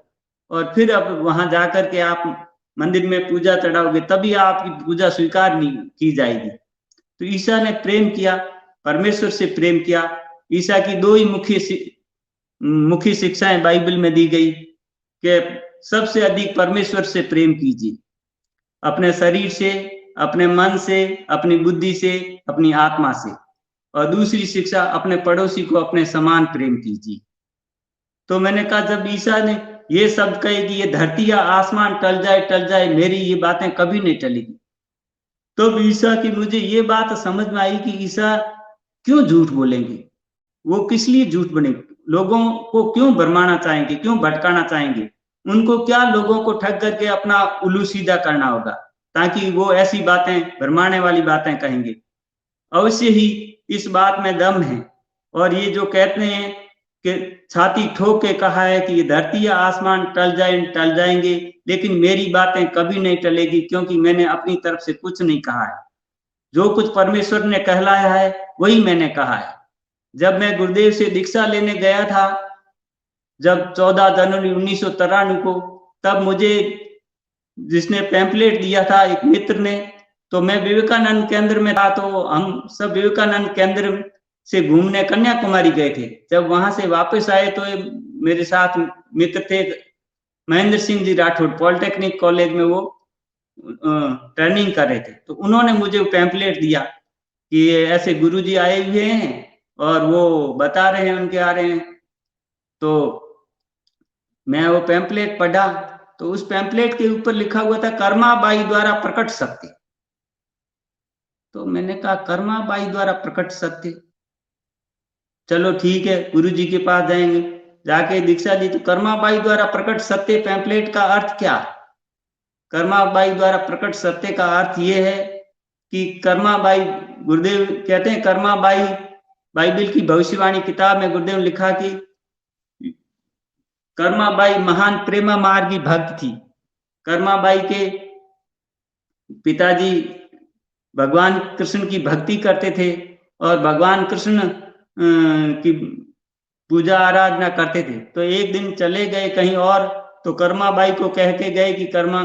और फिर अब वहां जाकर के आप मंदिर में पूजा चढ़ाओगे, तभी आपकी पूजा स्वीकार नहीं की जाएगी। तो ईसा ने प्रेम किया, परमेश्वर से प्रेम किया। ईसा की दो ही मुख्य शिक्षाएं बाइबल में दी गई कि सबसे अधिक परमेश्वर से प्रेम कीजिए, अपने शरीर से, अपने मन से, अपनी बुद्धि से, अपनी आत्मा से। और दूसरी शिक्षा, अपने पड़ोसी को अपने समान प्रेम कीजिए। तो मैंने कहा जब ईसा ने ये शब्द कहे कि ये धरती या आसमान टल जाए, मेरी ये बातें कभी नहीं टलेगी, तो ईसा की मुझे ये बात समझ में आई कि ईसा क्यों झूठ बोलेंगे, वो किस लिए झूठ बनेंगे, लोगों को क्यों भरमाना चाहेंगे, क्यों भटकाना चाहेंगे, उनको क्या लोगों को ठग करके अपना उल्लू सीधा करना होगा ताकि वो ऐसी बातें, भरमाने वाली बातें कहेंगे। अवश्य ही इस बात में दम है। और ये जो कहते हैं कि छाती ठोक के कहा है कि ये धरती या आसमान टल जाएंगे, लेकिन मेरी बातें कभी नहीं टलेगी, क्योंकि मैंने अपनी तरफ से कुछ नहीं कहा है। जो कुछ परमेश्वर ने कहलाया है वही मैंने कहा है। जब मैं गुरुदेव से दीक्षा लेने गया था, जब 14 जनवरी 1993 को, तब मुझे जिसने पैम्पलेट दिया था एक मित्र ने, तो मैं विवेकानंद केंद्र में था, तो हम सब विवेकानंद केंद्र से घूमने कन्याकुमारी गए थे। जब वहां से वापस आए तो मेरे साथ मित्र थे महेंद्र सिंह जी राठौड़, पॉलिटेक्निक कॉलेज में वो ट्रेनिंग कर रहे थे। तो उन्होंने मुझे पैम्पलेट दिया कि ऐसे गुरुजी आए हुए हैं और वो बता रहे हैं उनके आ रहे हैं। तो मैं वो पैम्पलेट पढ़ा तो उस पैम्पलेट के ऊपर लिखा हुआ था कर्माबाई द्वारा प्रकट सत्य। तो मैंने कहा कर्माबाई द्वारा प्रकट सत्य, चलो ठीक है, गुरु जी के पास जाएंगे। जाके दीक्षा ली तो कर्माबाई द्वारा प्रकट सत्य पैम्पलेट का अर्थ क्या? कर्माबाई द्वारा प्रकट सत्य का अर्थ ये है कि कर्माबाई, गुरुदेव कहते हैं कर्माबाई, बाइबल की भविष्यवाणी किताब में गुरुदेव ने लिखा कि कर्माबाई महान प्रेमा मार्गी भक्त थी। कर्माबाई के पिताजी भगवान कृष्ण की भक्ति करते थे और भगवान कृष्ण की पूजा आराधना करते थे। तो एक दिन चले गए कहीं और, तो कर्माबाई को कह के गए कि कर्मा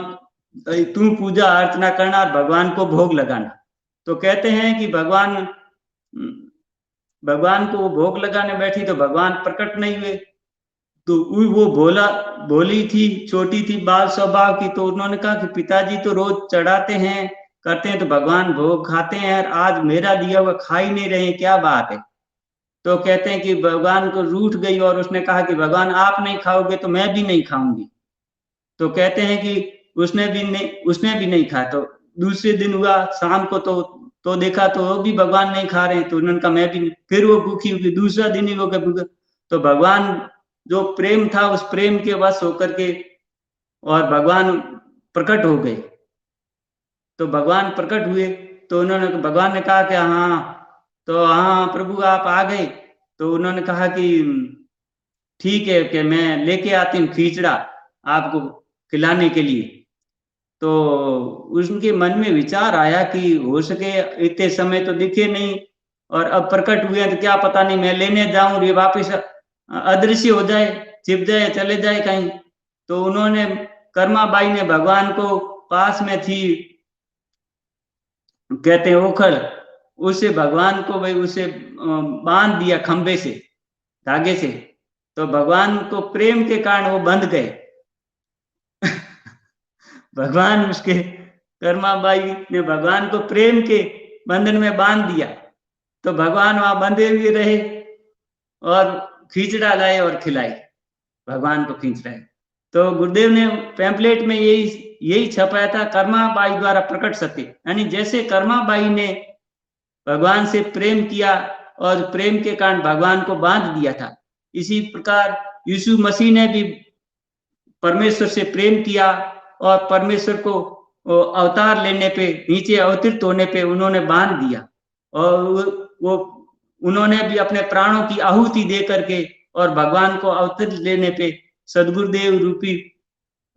तू पूजा अर्चना करना और भगवान को भोग लगाना। तो कहते हैं कि भगवान को वो भोग लगाने बैठी तो भगवान प्रकट नहीं हुए। तो वो भोली थी, छोटी थी, बाल स्वभाव की। तो उन्होंने कहा कि पिताजी तो रोज चढ़ाते हैं, करते हैं, तो भगवान भोग खाते हैं, और आज मेरा दिया हुआ खा ही नहीं रहे, क्या बात है? तो कहते हैं कि भगवान को रूठ गई और उसने कहा कि भगवान आप नहीं खाओगे तो मैं भी नहीं खाऊंगी। तो कहते हैं कि उसने भी नहीं खाया। तो दूसरे दिन हुआ शाम को, तो देखा तो वो भी भगवान नहीं खा रहे हैं। तो उन्होंने कहा मैं भी नहीं। फिर वो भूखी हुई, दूसरा दिन ही वो भूखा। तो भगवान जो प्रेम था उस प्रेम के वश होकर के और भगवान प्रकट हो गए। तो भगवान प्रकट हुए तो भगवान ने कहा कि हाँ, तो हाँ प्रभु आप आ गए। तो उन्होंने कहा कि ठीक है कि मैं लेके आती हूँ खींचड़ा आपको खिलाने के लिए। तो उनके मन में विचार आया कि हो सके इतने समय तो दिखे नहीं और अब प्रकट हुए तो क्या पता नहीं मैं लेने जाऊं, ये वापिस अदृश्य हो जाए, छिप जाए, चले जाए कहीं। तो उन्होंने, कर्माबाई ने भगवान को पास में थी, कहते हैं ओखल, उसे भगवान को भाई उसे बांध दिया खंबे से, धागे से। तो भगवान को प्रेम के कारण वो बंध गए। भगवान उसके, कर्माबाई ने भगवान को प्रेम के बंधन में बांध दिया। तो भगवान वहां बंधे हुए रहे और खींचड़ा लाए और खिलाए, भगवान को खींच रहे। तो गुरुदेव ने पैम्पलेट में यही छपाया था, कर्माबाई द्वारा प्रकट सत्य। यानी जैसे कर्माबाई ने भगवान से प्रेम किया और प्रेम के कारण भगवान को बांध दिया था, इसी प्रकार यीशु मसीह ने भी परमेश्वर से प्रेम किया और परमेश्वर को अवतार लेने पे, नीचे अवतरित होने पे उन्होंने बांध दिया। और वो उन्होंने भी अपने प्राणों की आहुति दे करके और भगवान को अवतरित लेने पे सदगुरुदेव रूपी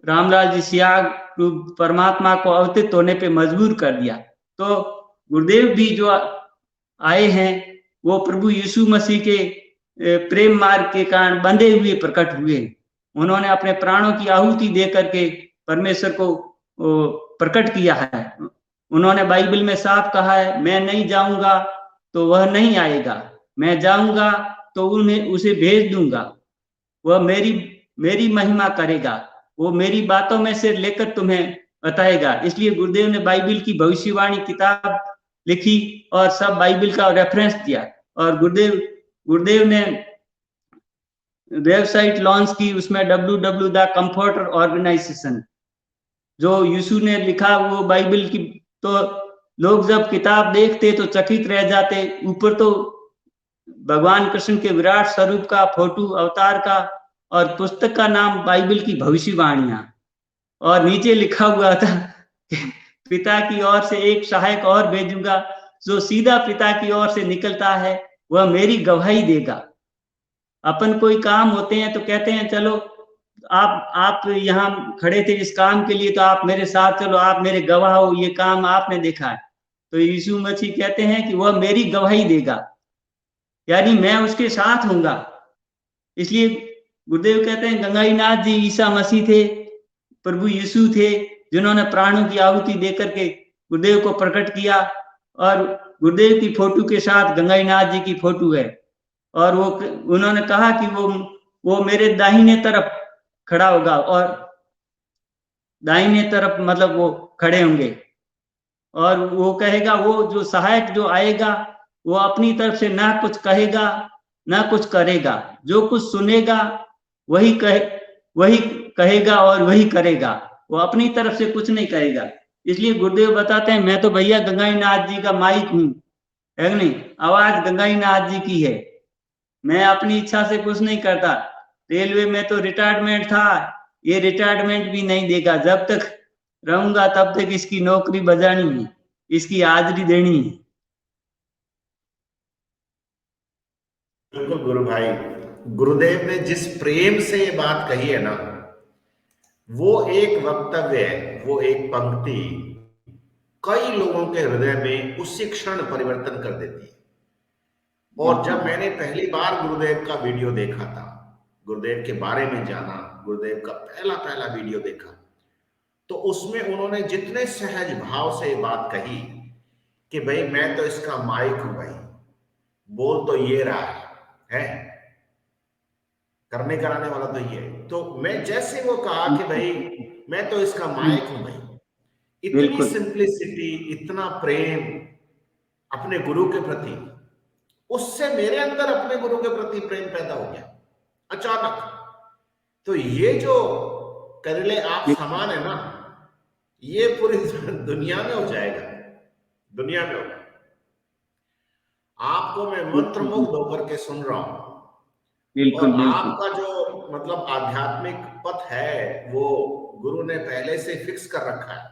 रामलाल जी सियाग रूप परमात्मा को अवतरित होने पे मजबूर कर दिया। तो गुरुदेव भी जो आए हैं वो प्रभु यीशु मसीह के प्रेम मार्ग के कारण बंधे हुए प्रकट हुए। उन्होंने अपने प्राणों की आहुति दे करके परमेश्वर को प्रकट किया है। उन्होंने बाइबल में साफ कहा है, मैं नहीं जाऊंगा तो वह नहीं आएगा, मैं जाऊंगा तो उसे भेज दूंगा, वह मेरी महिमा करेगा, वो मेरी बातों में से लेकर तुम्हें बताएगा। इसलिए गुरुदेव ने बाइबल की भविष्यवाणी किताब लिखी और सब बाइबल का रेफरेंस दिया। और गुरुदेव ने वेबसाइट लॉन्च की, उसमें www द कंफर्टर ऑर्गेनाइजेशन, जो यीशु ने लिखा वो बाइबल की। तो लोग जब किताब देखते तो चकित रह जाते। ऊपर तो भगवान कृष्ण के विराट स्वरूप का फोटो, अवतार का, और पुस्तक का नाम बाइबल की भविष्यवाणियां, और नीचे लिखा हुआ था पिता की ओर से एक सहायक और भेजूंगा, जो सीधा पिता की ओर से निकलता है, वह मेरी गवाही देगा। अपन कोई काम होते हैं तो कहते हैं चलो आप यहाँ खड़े थे इस काम के लिए, तो आप मेरे साथ चलो, आप मेरे गवाह हो, ये काम आपने देखा है। तो यीशु मसीह कहते हैं कि वह मेरी गवाही देगा, यानी मैं उसके साथ हूंगा। इसलिए गुरुदेव कहते हैं गंगाईनाथ जी ईसा मसीह थे, प्रभु यीशु थे, जिन्होंने प्राणों की आहुति देकर के गुरुदेव को प्रकट किया। और गुरुदेव की फोटो के साथ गंगाईनाथ जी की फोटो है। और वो उन्होंने कहा कि वो मेरे दाहिने तरफ खड़ा होगा, और दाहिने तरफ मतलब वो खड़े होंगे, और वो कहेगा, वो जो सहायक जो आएगा वो अपनी तरफ से ना कुछ कहेगा ना कुछ करेगा, जो कुछ सुनेगा वही कहेगा और वही करेगा, वो अपनी तरफ से कुछ नहीं कहेगा। इसलिए गुरुदेव बताते हैं मैं तो भैया गंगाईनाथ जी का माइक हूँ, है कि नहीं, आवाज गंगाईनाथ जी की है, मैं अपनी इच्छा से कुछ नहीं करता। रेलवे में तो रिटायरमेंट था, ये रिटायरमेंट भी नहीं देगा, जब तक रहूंगा तब तक इसकी नौकरी बजानी है, इसकी हाजिरी देनी है। बिल्कुल गुरु भाई, गुरुदेव ने जिस प्रेम से ये बात कही है ना, वो एक वक्तव्य है, वो एक पंक्ति कई लोगों के हृदय में उसी क्षण परिवर्तन कर देती है। और जब मैंने पहली बार गुरुदेव का वीडियो देखा था, गुरुदेव के बारे में जाना, गुरुदेव का पहला पहला वीडियो देखा, तो उसमें उन्होंने जितने सहज भाव से ये बात कही कि भाई मैं तो इसका माइक हूं, भाई बोल तो ये रहा है, करने कराने वाला तो ये है। तो मैं जैसे वो कहा कि भाई मैं तो इसका माइक हूं भाई, इतनी सिंप्लिसिटी, इतना प्रेम अपने गुरु के प्रति, उससे मेरे अंदर अपने गुरु के प्रति प्रेम पैदा हो गया अचानक। तो ये जो करेले आप समान है ना, ये पूरी दुनिया में हो जाएगा, दुनिया में होगा। आपको मैं मंत्रमुग्ध होकर के सुन रहा हूं, बिल्कुल और बिल्कुल आपका जो मतलब आध्यात्मिक पथ है वो गुरु ने पहले से फिक्स कर रखा है।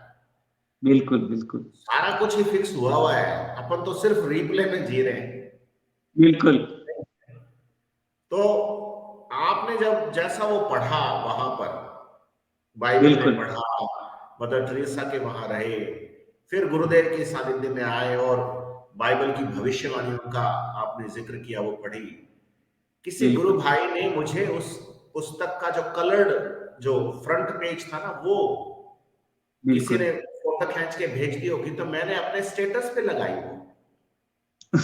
बिल्कुल बिल्कुल सारा कुछ ही फिक्स हुआ है, अपन तो सिर्फ रिप्ले में जी रहे हैं। बिल्कुल तो आपने जब जैसा वो पढ़ा वहां पर, बाइबल में पढ़ा, मदर टेरेसा के वहां रहे, फिर गुरुदेव की सानिध्य में आए और बाइबल की भविष्यवाणियों का आपने जिक्र किया, वो पढ़ी। किसी गुरु भाई ने मुझे उस पुस्तक का जो कलर्ड जो फ्रंट पेज था ना, वो किसी ने फोटो खींच के भेज दी होगी, तो मैंने अपने स्टेटस पे लगाई वो।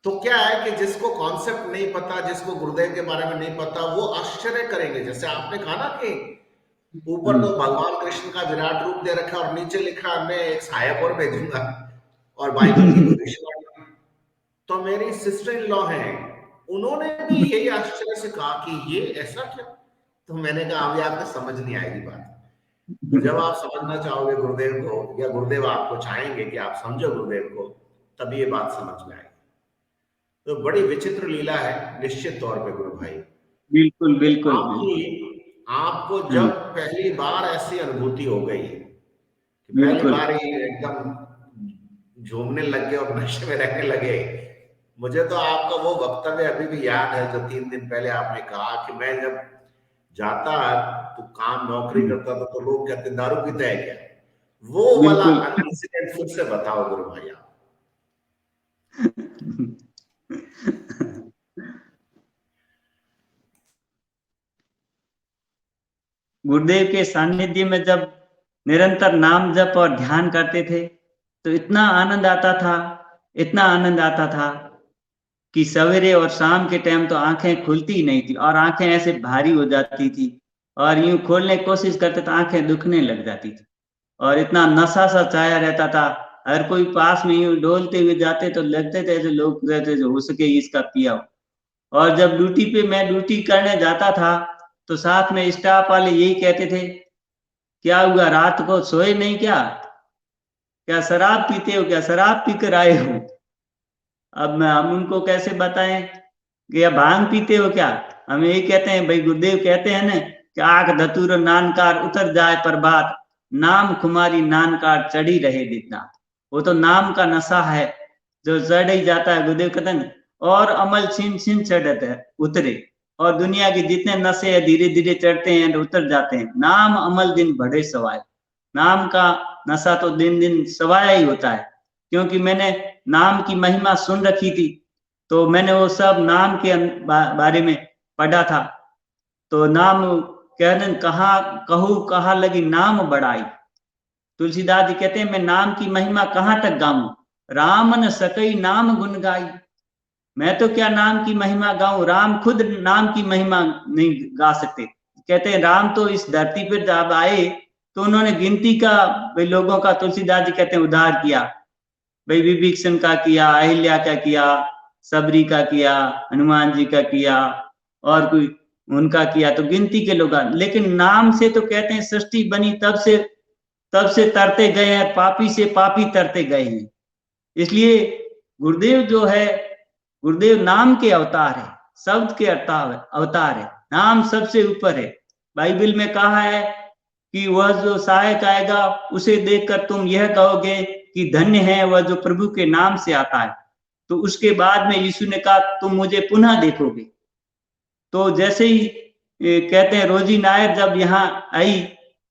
तो क्या है कि जिसको कॉन्सेप्ट नहीं पता, जिसको गुरुदेव के बारे में नहीं पता, वो आश्चर्य करेंगे। जैसे आपने कहा ना कि ऊपर तो भगवान कृष्ण का विराट रूप दे रखा और नीचे लिखा मैं एक सहायक और भेजूंगा और बाइबल की भविष्यवाणी। तो मेरी सिस्टर इन लॉ है, उन्होंने भी यही आश्चर्य से कहा कि ये ऐसा क्या। तो मैंने कहा अभी आपको समझ नहीं आएगी बात, तो जब आप समझना चाहोगे गुरुदेव को, या गुरुदेव आपको चाहेंगे कि आप समझो गुरुदेव को, तभी ये बात समझ में आएगी। तो बड़ी विचित्र लीला है निश्चित तौर पे गुरु भाई। बिल्कुल बिल्कुल आपको जब पहली बार ऐसी अनुभूति हो गई कि पहली बार ही एकदम झूमने लग गए और नशे में रहने लगे, मुझे तो आपका वो वक्तव्य अभी भी याद है जो 3 दिन पहले आपने कहा कि मैं जब जाता तो काम नौकरी करता था तो लोग कहते दारू पीता है क्या, वो वाला इंसिडेंट फिर से बताओ गुरु भाई आप। गुरुदेव के सानिध्य में जब निरंतर नाम जप और ध्यान करते थे तो इतना आनंद आता था, इतना आनंद आता था कि सवेरे और शाम के टाइम तो आंखें खुलती ही नहीं थी और आंखें ऐसे भारी हो जाती थी, और यूं खोलने की कोशिश करते तो आंखें दुखने लग जाती थी, और इतना नशा सा छाया रहता था। हर कोई पास में यूं डोलते हुए जाते तो लगते थे ऐसे लोग रहते जो हो सके इसका पिया हो। और जब ड्यूटी पे मैं ड्यूटी करने जाता था तो साथ में स्टाफ वाले यही कहते थे, क्या हुआ रात को सोए नहीं क्या शराब पीते हो, क्या शराब पीकर आए हो। अब हम उनको कैसे बताएं कि या भांग पीते हो क्या, हम यही कहते हैं भाई गुरुदेव कहते हैं ना कि आंख धतूर नानकार उतर जाए पर बात, नाम खुमारी नानकार चढ़ी रहे दिखना। वो तो नाम का नशा है जो चढ़ ही जाता है। गुरुदेव कहते हैं और अमल छिन छिन चढ़ते है उतरे, और दुनिया के जितने नशे है धीरे धीरे चढ़ते हैं उतर जाते हैं। नाम अमल दिन बढ़े सवाए, नाम का नशा तो दिन दिन सवाया ही होता है। क्योंकि मैंने नाम की महिमा सुन रखी थी, तो मैंने वो सब नाम के बारे में पढ़ा था। तो नाम कहने कहा लगी नाम बढ़ाई। तुलसीदास जी कहते हैं मैं नाम की महिमा कहाँ तक गाऊं, राम न सकई नाम गुण गाई। मैं तो क्या नाम की महिमा गाऊं, राम खुद नाम की महिमा नहीं गा सकते। कहते हैं राम तो इस धरती पर जब आए तो उन्होंने गिनती का भाई लोगों का, तुलसीदास जी कहते हैं उद्धार किया। भाई विभीषण का किया, अहिल्या का किया, सबरी का किया, हनुमान जी का किया, और कोई उनका किया तो गिनती के लोग, लेकिन नाम से तो कहते हैं सृष्टि बनी तब से तरते गए हैं, पापी से पापी तरते गए हैं। इसलिए गुरुदेव जो है, गुरुदेव नाम के अवतार है, शब्द के अवतार है, नाम सबसे ऊपर है। बाइबल में कहा है कि वह जो सहायक आएगा उसे देखकर तुम यह कहोगे कि धन्य है वह जो प्रभु के नाम से आता है। तो उसके बाद में यीशु ने कहा तुम मुझे पुनः देखोगे। तो जैसे ही कहते हैं रोजी नायर जब यहाँ आई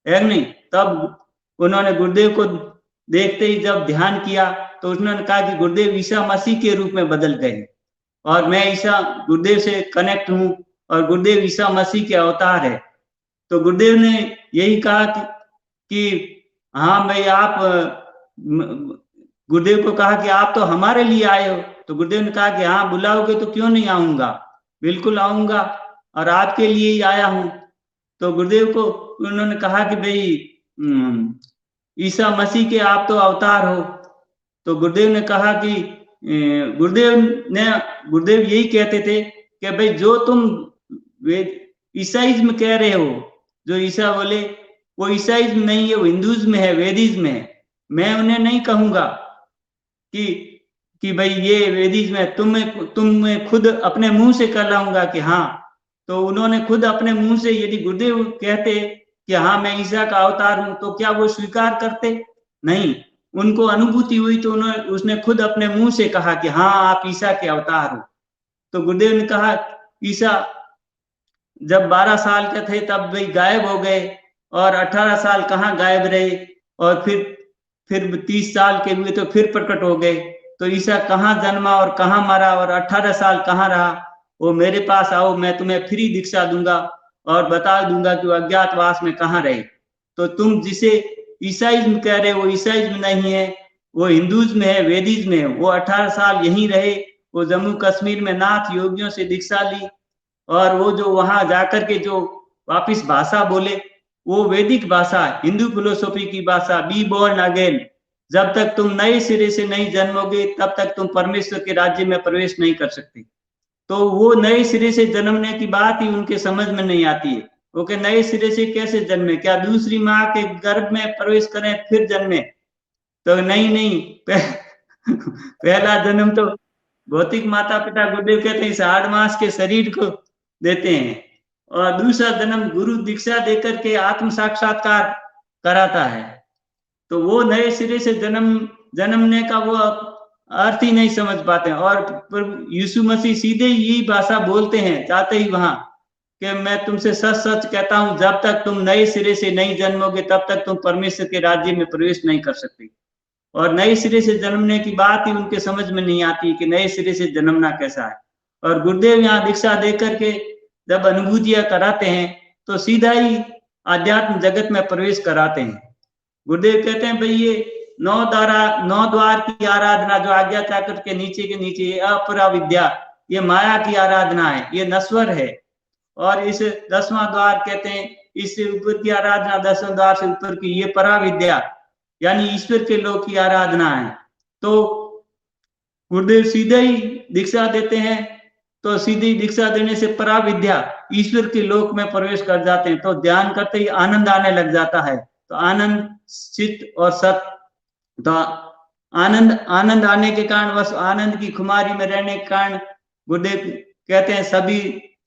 है नहीं, तब उन्होंने गुरुदेव को देखते ही जब ध्यान किया तो उन्होंने कहा कि गुरुदेव ईसा मसीह के रूप में बदल गए और मैं ईसा गुरुदेव से कनेक्ट हूँ और गुरुदेव ईसा मसीह के अवतार है। तो गुरुदेव ने यही कहा कि हाँ भाई, आप गुरुदेव को कहा कि आप तो हमारे लिए आए हो। तो गुरुदेव ने कहा कि हाँ, बुलाओगे तो क्यों नहीं आऊंगा, बिल्कुल आऊंगा और आपके लिए ही आया हूं। तो गुरुदेव को उन्होंने कहा कि भाई ईसा मसीह के आप तो अवतार हो। तो गुरुदेव ने कहा कि गुरुदेव यही कहते थे कि भाई जो तुम ईसाइज्म कह रहे हो, जो ईसा बोले वो ईसाइज्म नहीं है, वो हिंदुइज्म है, वेदिज्म है। मैं उन्हें नहीं कहूंगा कि भाई ये वेदिज्म है, तुम खुद अपने मुंह से कहलाऊंगा कि हाँ। तो उन्होंने खुद अपने मुंह से, यदि गुरुदेव कहते कि हाँ मैं ईसा का अवतार हूं, तो क्या वो स्वीकार करते? नहीं, उनको अनुभूति हुई तो उसने खुद अपने मुंह से कहा कि हाँ आप ईसा के अवतार हो। तो गुरुदेव ने कहा ईसा जब 12 साल के थे तब भाई गायब हो गए और 18 साल कहाँ गायब रहे और फिर 30 साल के हुए तो फिर प्रकट हो गए। तो ईसा कहाँ जन्मा और कहाँ मरा और 18 साल कहाँ रहा? वो मेरे पास आओ, मैं तुम्हें फ्री दीक्षा दूंगा और बता दूंगा कि वो अज्ञातवास में कहाँ रहे। तो तुम जिसे ईसाइज्म कह रहे हो, वो ईसाइज्म नहीं है, वो हिंदुइज्म है, वेदिज्म है। वो 18 साल यहीं रहे, वो जम्मू कश्मीर में नाथ योगियों से दीक्षा ली और वो जो वहां जाकर के जो वापिस भाषा बोले वो वैदिक भाषा, हिंदू फिलोसॉफी की भाषा, बी बोर्न अगेन। जब तक तुम नए सिरे से नहीं जन्मोगे तब तक तुम परमेश्वर के राज्य में प्रवेश नहीं कर सकते। तो वो नए सिरे से जन्मने की बात ही उनके समझ में नहीं आती है। वो के नए सिरे से कैसे जन्मे? क्या दूसरी माँ के गर्भ में प्रवेश करें फिर जन्मे? तो नहीं पहला जन्म तो भौतिक माता पिता गुरुदेव कहते हैं इस 8 मास के शरीर को देते हैं और दूसरा जन्म गुरु दीक्षा देकर के आत्म साक्षात्कार कराता है। तो वो नए सिरे से जन्मने का वो अर्थ ही नहीं समझ पाते हैं। और यीशु मसीह सीधे यही भाषा बोलते हैं जाते ही वहां कि मैं तुमसे सच सच कहता हूं, जब तक तुम नए सिरे से नहीं जन्मोगे तब तक तुम परमेश्वर के राज्य में प्रवेश नहीं कर सकते। और नए सिरे से जन्मने की बात ही उनके समझ में नहीं आती कि नए सिरे से जन्मना कैसा है। और गुरुदेव यहाँ दीक्षा देकर के जब अनुभूतियां कराते हैं तो सीधा ही आध्यात्म जगत में प्रवेश कराते हैं। गुरुदेव कहते हैं भाई ये 9 द्वार की आराधना जो आज्ञा चाकर के नीचे अपरा विद्या, ये माया की आराधना है, ये नश्वर है। और इस 10वां द्वार कहते हैं इससे ऊपर की आराधना, 10वें द्वार से ऊपर की, ये परा विद्या यानी ईश्वर के लोक की आराधना है। तो गुरुदेव सीधे ही दीक्षा देते हैं, तो सीधी दीक्षा देने से परा विद्या ईश्वर के लोक में प्रवेश कर जाते हैं। तो ध्यान करते ही आनंद आने लग जाता है। तो आनंद चित्त और सत, तो आनंद आने के कारण, बस आनंद की खुमारी में रहने के कारण गुरुदेव कहते हैं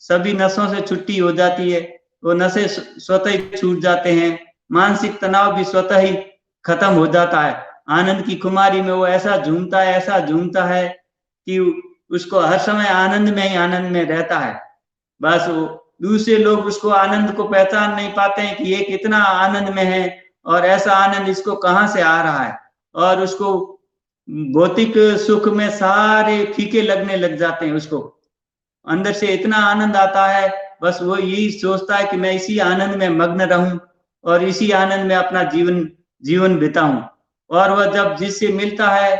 सभी नसों से छुट्टी हो जाती है, वो नशे स्वतः ही छूट जाते हैं, मानसिक तनाव भी स्वतः ही खत्म हो जाता है। आनंद की खुमारी में वो ऐसा झूमता है कि उसको हर समय आनंद में रहता है। बस वो दूसरे लोग उसको आनंद को पहचान नहीं पाते हैं कि ये कितना आनंद में है और ऐसा आनंद इसको कहाँ से आ रहा है। और उसको भौतिक सुख में सारे फीके लगने लग जाते हैं। उसको अंदर से इतना आनंद आता है, बस वो यही सोचता है कि मैं इसी आनंद में मग्न रहूं और इसी आनंद में अपना जीवन बिताऊं। और वह जब जिससे मिलता है,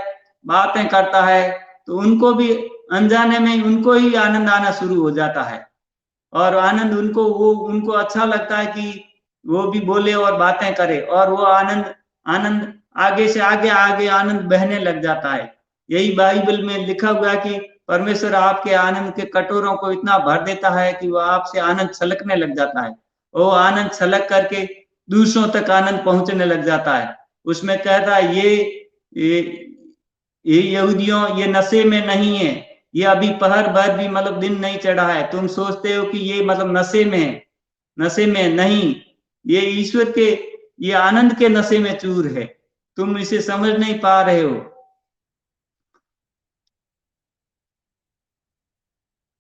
बातें करता है, तो उनको भी अनजाने में उनको ही आनंद आना शुरू हो जाता है। और आनंद उनको अच्छा लगता है कि वो भी बोले और बातें करे, और वो आनंद आगे से आगे आनंद बहने लग जाता है। यही बाइबल में लिखा हुआ कि परमेश्वर आपके आनंद के कटोरों को इतना भर देता है कि वो आपसे आनंद छलकने लग जाता है। वो आनंद छलक करके दूसरों तक आनंद पहुंचने लग जाता है। उसमें कहता है ये यहूदियों, ये नशे में नहीं है, ये अभी पहर भर भी मतलब दिन नहीं चढ़ा है। तुम सोचते हो कि ये मतलब नशे में है, नशे में नहीं, ये ईश्वर के, ये आनंद के नशे में चूर है। तुम इसे समझ नहीं पा रहे हो।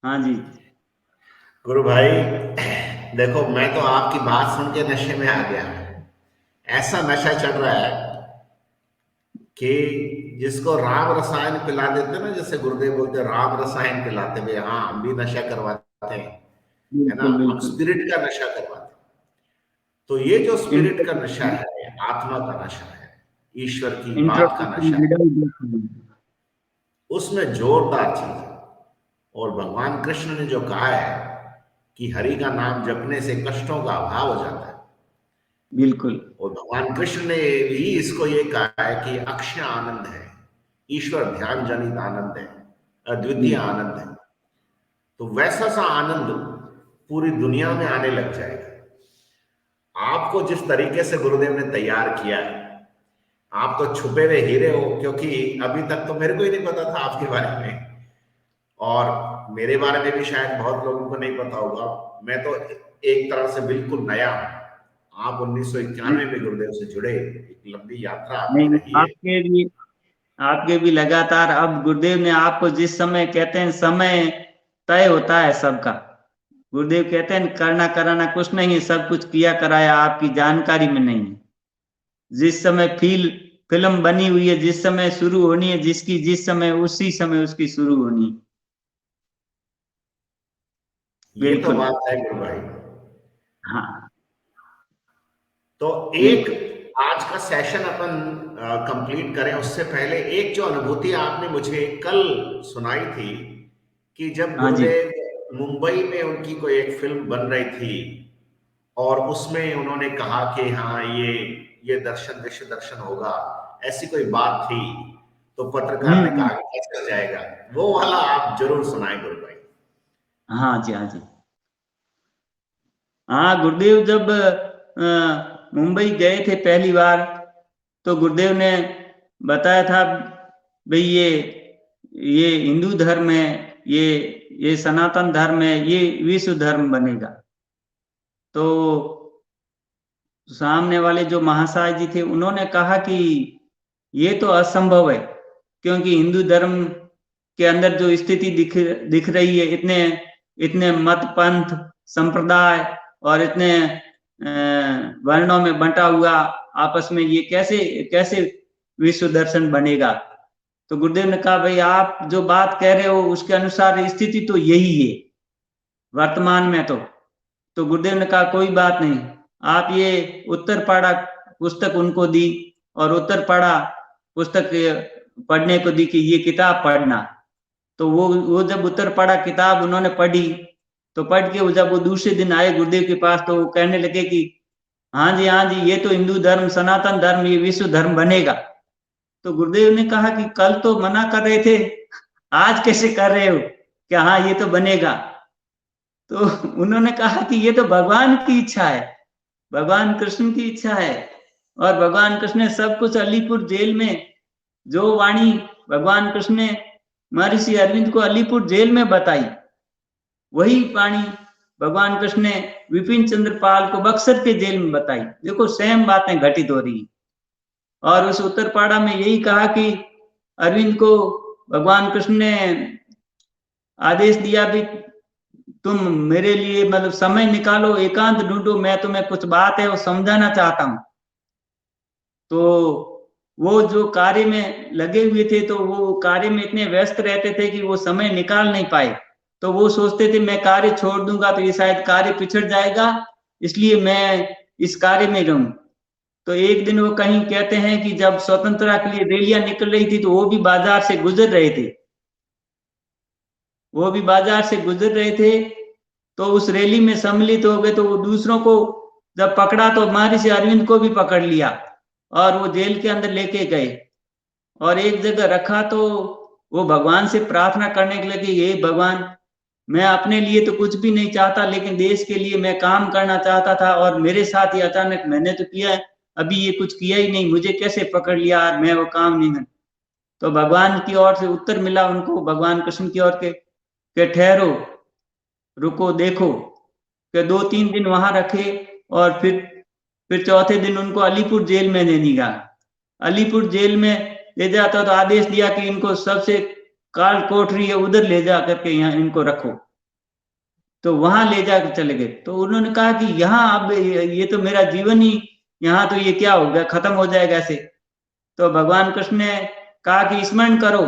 हाँ जी। गुरु भाई देखो, मैं तो आपकी बात सुन के नशे में आ गया। ऐसा नशा चढ़ रहा है कि जिसको राम रसायन पिला देते ना, जैसे गुरुदेव बोलते हैं राम रसायन पिलाते हुए, हाँ हम भी नशा करवाते हैं, है ना, बिल्कुल हम बिल्कुल। स्पिरिट का नशा करवाते हैं। तो ये जो स्पिरिट का नशा इंट्रोडक्शन है, आत्मा का नशा है, ईश्वर की बात का नशा है, इंट्रोडक्शन। उसमें जोरदार चीज है। और भगवान कृष्ण ने जो कहा है कि हरि का नाम जपने से कष्टों का अभाव हो जाता है, बिल्कुल और भगवान कृष्ण ने भी इसको ये कहा है कि अक्षय आनंद है, ईश्वर ध्यान जनित आनंद है, अद्वितीय बिल्कुल। आनंद है। तो वैसा सा आनंद पूरी दुनिया में आने लग जाएगा। आपको जिस तरीके से गुरुदेव ने तैयार किया है, आप तो छुपे हुए हीरे हो, क्योंकि अभी तक तो मेरे को ही नहीं पता था आपके बारे में, और मेरे बारे में भी शायद बहुत लोगों को नहीं पता होगा। मैं तो एक तरह से बिल्कुल नया हूं। आप 1991 में गुरुदेव से जुड़े, एक लंबी यात्रा आपकी नहीं, रही है। आपके भी लगातार, अब गुरुदेव ने आपको जिस समय, कहते हैं समय तय होता है सबका। गुरुदेव कहते हैं करना कराना कुछ नहीं है, सब कुछ किया कराया आपकी जानकारी में नहीं है। जिस समय फिल्म बनी हुई है, जिस समय शुरू होनी है जिसकी, जिस समय, उसी समय उसकी शुरू होनी है। ये तो बिल्कुल। बात है गुरु भाई। हाँ तो एक बिल्कुल। आज का सेशन अपन कंप्लीट करें उससे पहले, एक जो अनुभूति आपने मुझे कल सुनाई थी कि जब हाँ जी। गुरुदेव मुंबई में उनकी कोई एक फिल्म बन रही थी, और उसमें उन्होंने कहा कि हाँ ये दर्शन विश्व दर्शन होगा, ऐसी कोई बात थी, तो पत्रकार ने कहा हम्म। कि कैसे जाएगा, वो वाला आप जरूर सुनाएं गुरु भाई। हाँ जी, हाँ जी। हाँ, गुरुदेव जब मुंबई गए थे पहली बार, तो गुरुदेव ने बताया था भाई ये हिंदू धर्म है, ये सनातन धर्म है, ये विश्व धर्म बनेगा। तो सामने वाले जो महाशय जी थे उन्होंने कहा कि ये तो असंभव है, क्योंकि हिंदू धर्म के अंदर जो स्थिति दिख रही है, इतने इतने मत पंथ संप्रदाय और इतने वर्णों में बंटा हुआ आपस में, ये कैसे कैसे विश्व दर्शन बनेगा। तो गुरुदेव ने कहा भाई आप जो बात कह रहे हो उसके अनुसार स्थिति तो यही है वर्तमान में। तो गुरुदेव ने कहा कोई बात नहीं, आप ये उत्तरपाड़ा पुस्तक उनको दी, और उत्तरपाड़ा पुस्तक पढ़ने को दी कि ये किताब पढ़ना। तो वो जब उत्तरपाड़ा किताब उन्होंने पढ़ी, तो पढ़ के जब वो दूसरे दिन आए गुरुदेव के पास, तो वो कहने लगे कि हाँ जी, हाँ जी, ये तो हिंदू धर्म, सनातन धर्म, ये विश्व धर्म बनेगा। तो गुरुदेव ने कहा कि कल तो मना कर रहे थे, आज कैसे कर रहे हो कि हाँ ये तो बनेगा। तो उन्होंने कहा कि ये तो भगवान की इच्छा है, भगवान कृष्ण की इच्छा है। और भगवान कृष्ण ने सब कुछ अलीपुर जेल में, जो वाणी भगवान कृष्ण ने महर्षि अरविंद को अलीपुर जेल में बताई, वही वाणी भगवान कृष्ण ने विपिन चंद्र पाल को बक्सर के जेल में बताई। देखो सेम बातें घटित हो रही। और उस उत्तरपाड़ा में यही कहा कि अरविंद को भगवान कृष्ण ने आदेश दिया भी तुम मेरे लिए मतलब समय निकालो, एकांत ढूंढो, मैं तुम्हें कुछ बात है वो समझाना चाहता हूं। तो वो जो कार्य में लगे हुए थे, तो वो कार्य में इतने व्यस्त रहते थे कि वो समय निकाल नहीं पाए। तो वो सोचते थे मैं कार्य छोड़ दूंगा तो ये शायद कार्य पिछड़ जाएगा, इसलिए मैं इस कार्य में रहूं। तो एक दिन वो कहीं कहते हैं कि जब स्वतंत्रता के लिए रैलियां निकल रही थी, तो वो भी बाजार से गुजर रहे थे, वो भी बाजार से गुजर रहे थे। तो उस रैली में सम्मिलित हो गए। तो वो दूसरों को जब पकड़ा, तो महर्षि अरविंद को भी पकड़ लिया और वो जेल के अंदर लेके गए और एक जगह रखा। तो वो भगवान से प्रार्थना करने के लगे, हे भगवान, मैं अपने लिए तो कुछ भी नहीं चाहता, लेकिन देश के लिए मैं काम करना चाहता था, और मेरे साथ ही अचानक मैंने तो किया है, अभी ये कुछ किया ही नहीं, मुझे कैसे पकड़ लिया और मैं वो काम नहीं कर। तो भगवान की ओर से उत्तर मिला उनको, भगवान कृष्ण की ओर के ठहरो, रुको, देखो, कि 2-3 दिन वहां रखे, और फिर चौथे दिन उनको अलीपुर जेल में दे दिया। अलीपुर जेल में ले जाता तो आदेश दिया कि इनको सबसे काल कोठरी है उधर ले जा करके यहाँ इनको रखो। तो वहां ले जाकर चले गए। तो उन्होंने कहा कि यहाँ अब ये तो मेरा जीवन ही, यहाँ तो ये क्या हो गया, खत्म हो जाएगा ऐसे। तो भगवान कृष्ण ने कहा कि स्मरण करो।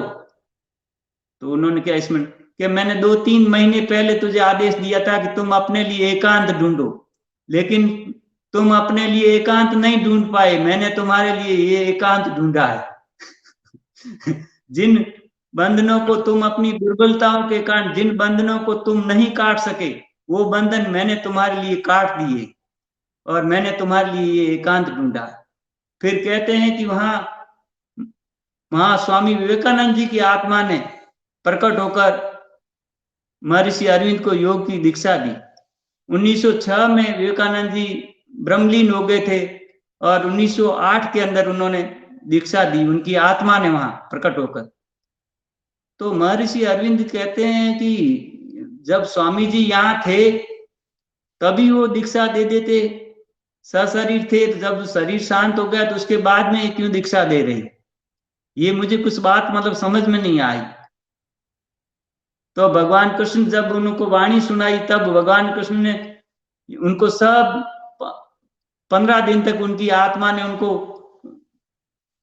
तो उन्होंने क्या स्मरण, कि मैंने 2-3 महीने पहले तुझे आदेश दिया था कि तुम अपने लिए एकांत ढूंढो, लेकिन तुम अपने लिए एकांत नहीं ढूंढ पाए, मैंने तुम्हारे लिए ये एकांत ढूंढा है। जिन बंधनों को तुम अपनी दुर्बलताओं के कारण, जिन बंधनों को तुम नहीं काट सके, वो बंधन मैंने तुम्हारे लिए काट दिए, और मैंने तुम्हारे लिए ये एकांत ढूंढा। फिर कहते हैं कि वहां स्वामी विवेकानंद जी की आत्मा ने प्रकट होकर महर्षि अरविंद को योग की दीक्षा दी। 1906 में विवेकानंद जी ब्रह्मलीन हो गए थे, और 1908 के अंदर उन्होंने दीक्षा दी, उनकी आत्मा ने वहां प्रकट होकर। तो महर्षि अरविंद कहते हैं कि जब स्वामी जी यहाँ थे तभी वो दीक्षा दे देते, सशरीर थे, जब शरीर शांत हो गया तो उसके बाद में क्यों दीक्षा दे रहे, ये मुझे कुछ बात मतलब समझ में नहीं आई। तो भगवान कृष्ण जब उनको वाणी सुनाई, तब भगवान कृष्ण ने उनको सब 15 दिन तक उनकी आत्मा ने उनको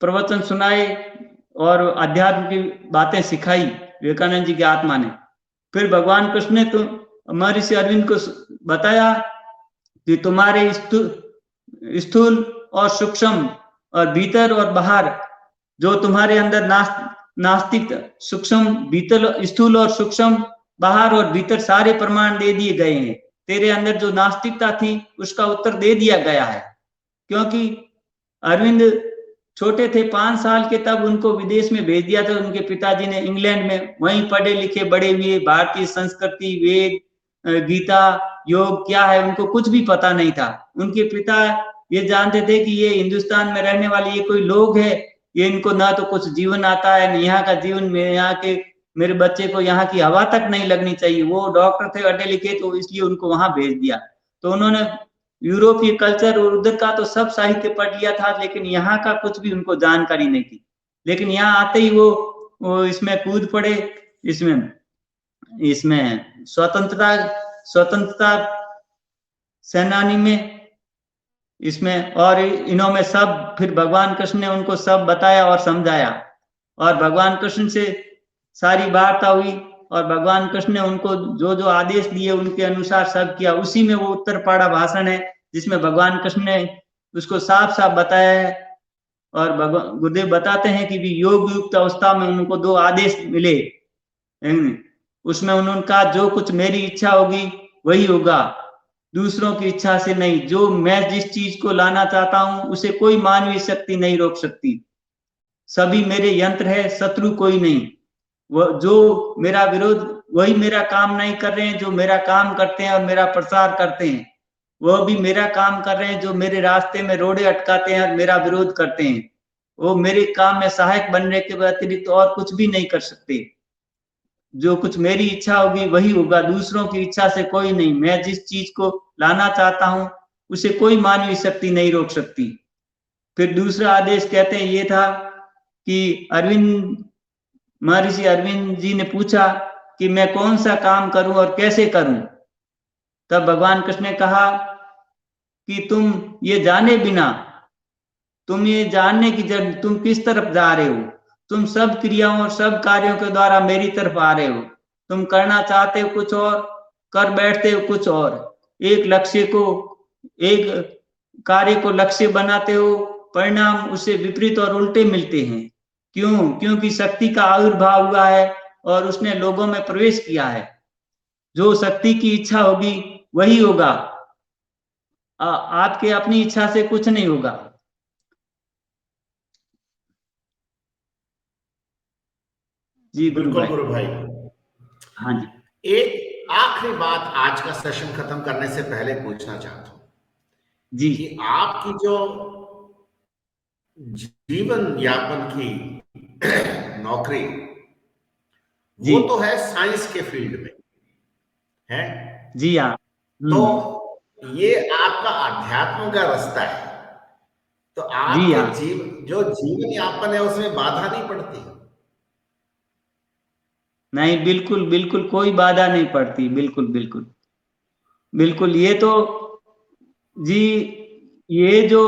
प्रवचन सुनाए और अध्यात्म की बातें सिखाई विवेकानंद जी की आत्मा ने। फिर भगवान कृष्ण ने तो महर्षि अरविंद को बताया कि तुम्हारे स्थूल और सूक्ष्म और भीतर और बाहर, जो तुम्हारे अंदर नास्तिक, सूक्ष्म, भीतर, स्थूल और सूक्ष्म, बाहर और भीतर सारे प्रमाण दे दिए गए हैं। तेरे अंदर जो नास्तिकता थी उसका उत्तर दे दिया गया है, क्योंकि अरविंद छोटे थे 5 साल के, तब उनको विदेश में भेज दिया था उनके पिताजी ने, इंग्लैंड में। वहीं पढ़े लिखे बड़े हुए, भारतीय संस्कृति, वेद, गीता, योग क्या है उनको कुछ भी पता नहीं था। उनके पिता ये जानते थे कि ये हिंदुस्तान में रहने वाले ये कोई लोग है, ये इनको ना तो कुछ जीवन आता है, न यहाँ का जीवन में, यहाँ के मेरे बच्चे को यहाँ की हवा तक नहीं लगनी चाहिए। वो डॉक्टर थे पढ़े लिखे, तो इसलिए उनको वहां भेज दिया। तो उन्होंने यूरोपीय कल्चर और उधर का तो सब साहित्य पढ़ लिया था, लेकिन यहाँ का कुछ भी उनको जानकारी नहीं थी। लेकिन यहाँ आते ही वो इसमें कूद पड़े, इसमें स्वतंत्रता सेनानी में, इसमें, और इन्हों में सब, फिर भगवान कृष्ण ने उनको सब बताया और समझाया, और भगवान कृष्ण से सारी वार्ता हुई, और भगवान कृष्ण ने उनको जो जो आदेश दिए उनके अनुसार सब किया। उसी में वो उत्तर पाड़ा भाषण है जिसमें भगवान कृष्ण ने उसको साफ साफ बताया है। और भगवान गुरुदेव बताते हैं कि भी योग युक्त अवस्था में उनको 2 आदेश मिले, उसमें उन्होंने कहा जो कुछ मेरी इच्छा होगी वही होगा, दूसरों की इच्छा से नहीं। जो मैं जिस चीज को लाना चाहता हूं उसे कोई मानवीय शक्ति नहीं रोक सकती, सभी मेरे यंत्र है, शत्रु कोई नहीं। वो जो मेरा विरोध, वही मेरा काम नहीं कर रहे हैं जो मेरा काम करते हैं और मेरा प्रसार करते हैं, वो भी मेरा काम कर रहे हैं जो मेरे रास्ते में रोड़े अटकाते हैं और मेरा विरोध करते हैं। वो मेरे काम में सहायक बनने के अतिरिक्त और कुछ भी नहीं कर सकते। जो कुछ मेरी इच्छा होगी वही होगा, दूसरों की इच्छा से कोई नहीं। मैं जिस चीज को लाना चाहता हूं उसे कोई मानवीय शक्ति नहीं रोक सकती। फिर दूसरा आदेश कहते हैं ये था कि महर्षि अरविंद जी ने पूछा कि मैं कौन सा काम करूं और कैसे करूं। तब भगवान कृष्ण ने कहा कि तुम ये जाने बिना, तुम ये जानने की जरूरत, तुम किस तरफ जा रहे हो, तुम सब क्रियाओं और सब कार्यों के द्वारा मेरी तरफ आ रहे हो। तुम करना चाहते हो कुछ और, कर बैठते हो कुछ और। एक लक्ष्य को, एक कार्य को लक्ष्य बनाते हो, परिणाम उससे विपरीत और उल्टे मिलते हैं। क्यों? क्योंकि शक्ति का आविर्भाव हुआ है और उसने लोगों में प्रवेश किया है। जो शक्ति की इच्छा होगी वही होगा, आपके अपनी इच्छा से कुछ नहीं होगा। जी गुरु बिल्कुल भाई। गुरु भाई। हाँ जी। एक आखिरी बात आज का सेशन खत्म करने से पहले पूछना चाहता हूं जी कि आपकी जो जीवन यापन की नौकरी, जी वो तो है साइंस के फील्ड में है, जी हाँ। तो हम्म। ये आपका अध्यात्म का रास्ता है, तो जी आपके हाँ। जो जीवन यापन है उसमें बाधा नहीं पड़ती? नहीं, बिल्कुल बिल्कुल कोई बाधा नहीं पड़ती, बिल्कुल बिल्कुल बिल्कुल। ये तो जी, ये जो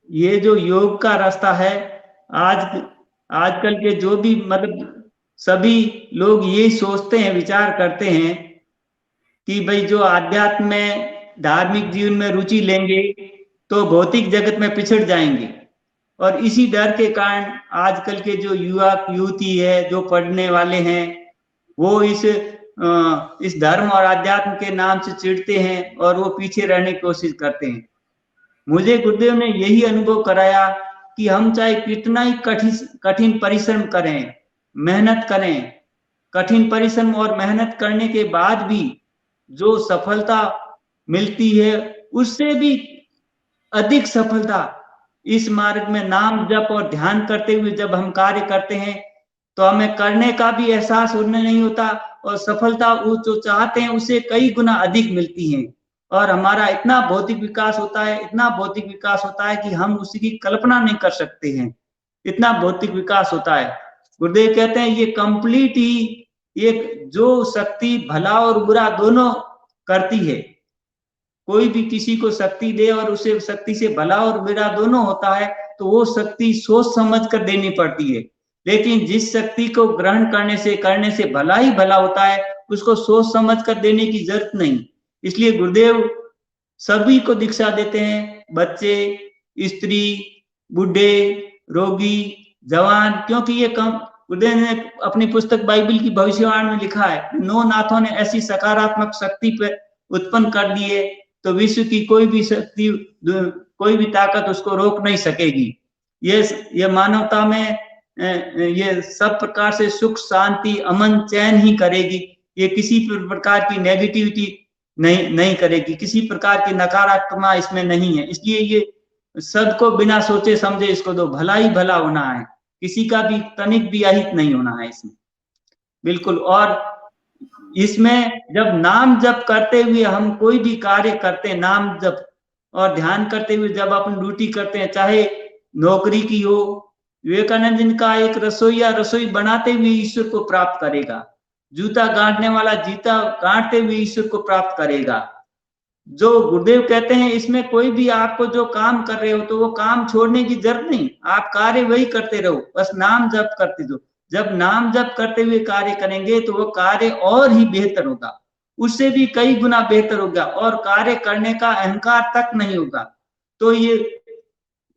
ये जो योग का रास्ता है, आज आजकल के जो भी मतलब सभी लोग यही सोचते हैं, विचार करते हैं कि भाई जो आध्यात्म में धार्मिक जीवन में रुचि लेंगे तो भौतिक जगत में पिछड़ जाएंगे। और इसी डर के कारण आजकल के जो युवा युवती है, जो पढ़ने वाले हैं, वो इस धर्म और आध्यात्म के नाम से चिढ़ते हैं और वो पीछे रहने की कोशिश करते हैं। मुझे गुरुदेव ने यही अनुभव कराया कि हम चाहे कितना ही कठिन कठिन परिश्रम करें, मेहनत करें, कठिन परिश्रम और मेहनत करने के बाद भी जो सफलता मिलती है, उससे भी अधिक सफलता इस मार्ग में नाम जप और ध्यान करते हुए जब हम कार्य करते हैं, तो हमें करने का भी एहसास होने नहीं होता और सफलता वो जो चाहते हैं उससे कई गुना अधिक मिलती है। और हमारा इतना भौतिक विकास होता है, इतना भौतिक विकास होता है कि हम उसकी कल्पना नहीं कर सकते हैं, इतना भौतिक विकास होता है। गुरुदेव कहते हैं ये कंप्लीट ही एक जो शक्ति भला और बुरा दोनों करती है, कोई भी किसी को शक्ति दे और उसे शक्ति से भला और बुरा दोनों होता है, तो वो शक्ति सोच समझ कर देनी पड़ती है। लेकिन जिस शक्ति को ग्रहण करने से भला ही भला होता है, उसको सोच समझ कर देने की जरूरत नहीं। इसलिए गुरुदेव सभी को दीक्षा देते हैं, बच्चे, स्त्री, बूढ़े, रोगी, जवान, क्योंकि ये कम गुरुदेव ने अपनी पुस्तक बाइबल की भविष्यवाणी में लिखा है, नौ नाथों ने ऐसी सकारात्मक शक्ति पे उत्पन्न कर दी है, तो विश्व की कोई भी शक्ति, कोई भी ताकत उसको रोक नहीं सकेगी। ये मानवता में ये सब प्रकार से सुख, शांति, अमन, चैन ही करेगी। ये किसी प्रकार की नेगेटिविटी नहीं करेगी, किसी प्रकार की नकारात्मकता इसमें नहीं है। इसलिए ये सबको बिना सोचे समझे इसको दो, भला ही भला होना है, किसी का भी तनिक भी अहित नहीं होना है इसमें, बिल्कुल। और इसमें जब नाम जप करते हुए हम कोई भी कार्य करते हैं, नाम जप और ध्यान करते हुए जब अपन ड्यूटी करते हैं, चाहे नौकरी की हो, विवेकानंद जी का एक रसोईया रसोई बनाते हुए ईश्वर को प्राप्त करेगा, जूता गांठने वाला जूता गांठते हुए ईश्वर को प्राप्त करेगा। जो गुरुदेव कहते हैं इसमें कोई भी आपको जो काम कर रहे हो तो वो काम छोड़ने की जरूरत नहीं, आप कार्य वही करते रहो, बस नाम जप करते रहो। जब नाम जप करते हुए कार्य करेंगे तो वो कार्य और ही बेहतर होगा, उससे भी कई गुना बेहतर होगा और कार्य करने का अहंकार तक नहीं होगा। तो ये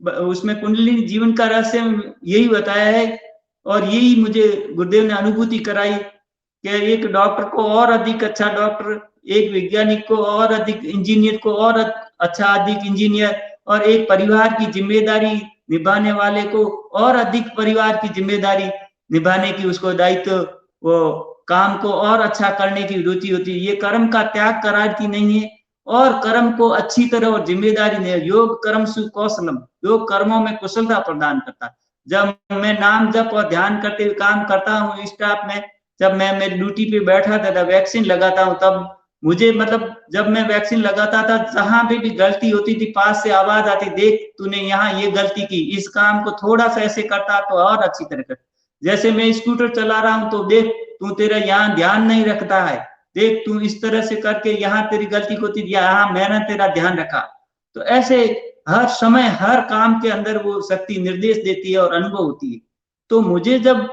उसमें कुंडलिनी जीवन का रहस्य यही बताया है और यही मुझे गुरुदेव ने अनुभूति कराई कि एक डॉक्टर को और अधिक अच्छा डॉक्टर, एक वैज्ञानिक को और अधिक इंजीनियर को और अच्छा अधिक इंजीनियर, और एक परिवार की जिम्मेदारी निभाने वाले को और अधिक परिवार की जिम्मेदारी निभाने की उसको दायित्व, वो काम को और अच्छा करने की रुचि होती है। ये कर्म का त्याग कराती नहीं है और कर्म को अच्छी तरह और जिम्मेदारी ने योग कर्म सुकौशलम, योग कर्मों में कुशलता प्रदान करता है। जब मैं नाम जप और ध्यान करते हुए काम करता हूँ स्टाफ में, जब मैं मेरी ड्यूटी पे बैठा था, वैक्सीन लगाता हूँ, तब मुझे मतलब जब मैं वैक्सीन लगाता था, जहां पे भी गलती होती थी पास से आवाज आती, देख तूने यहाँ ये गलती की, इस काम को थोड़ा सा ऐसे करता तो और अच्छी तरह कर। जैसे मैं स्कूटर चला रहा हूँ तो देख तू तेरा यहाँ ध्यान नहीं रखता है, देख तू इस तरह से करके यहाँ तेरी गलती होती थी, यहाँ मैंने तेरा ध्यान रखा। तो ऐसे हर समय हर काम के अंदर वो शक्ति निर्देश देती है और अनुभव होती है। तो मुझे जब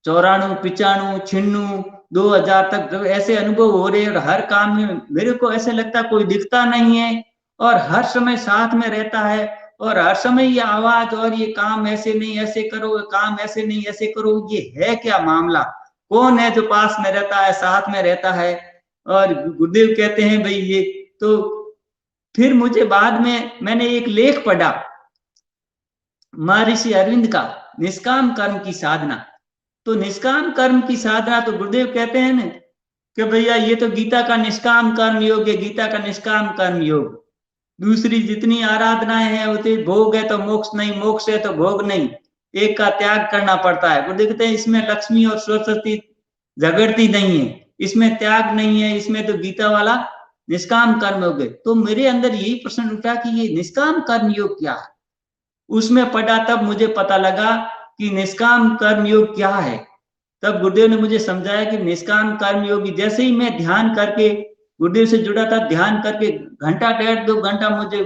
94, 95, 96, 2000 तक जब ऐसे अनुभव हो रहे और हर काम में मेरे को ऐसे लगता कोई दिखता नहीं है और हर समय साथ में रहता है और हर समय ये आवाज और ये काम ऐसे नहीं ऐसे करो, काम ऐसे नहीं ऐसे करो, ये है क्या मामला, कौन है जो पास में रहता है, साथ में रहता है। और गुरुदेव कहते हैं भाई ये तो, फिर मुझे बाद में मैंने एक लेख पढ़ा महर्षि अरविंद का, निष्काम कर्म की साधना, तो निष्काम कर्म की साधना तो गुरुदेव कहते हैं ना कि भैया ये तो गीता का निष्काम कर्म योग है, गीता का निष्काम कर्म योग। दूसरी जितनी आराधनाएं हैं उतनी भोग है तो मोक्ष नहीं, मोक्ष है तो भोग नहीं, एक का त्याग करना पड़ता है। गुरुदेव कहते हैं इसमें लक्ष्मी और सरस्वती झगड़ती नहीं है, इसमें त्याग नहीं है, इसमें तो गीता वाला निष्काम कर्म योग है। तो मेरे अंदर यही प्रश्न उठा कि ये निष्काम कर्म योग क्या है। उसमें पढ़ा तब मुझे पता लगा कि निष्काम कर्म योग क्या है। तब गुरुदेव ने मुझे समझाया कि निष्काम कर्म योगी, जैसे ही मैं ध्यान करके गुरुदेव से जुड़ा था, ध्यान करके घंटा 1.5-2 घंटा मुझे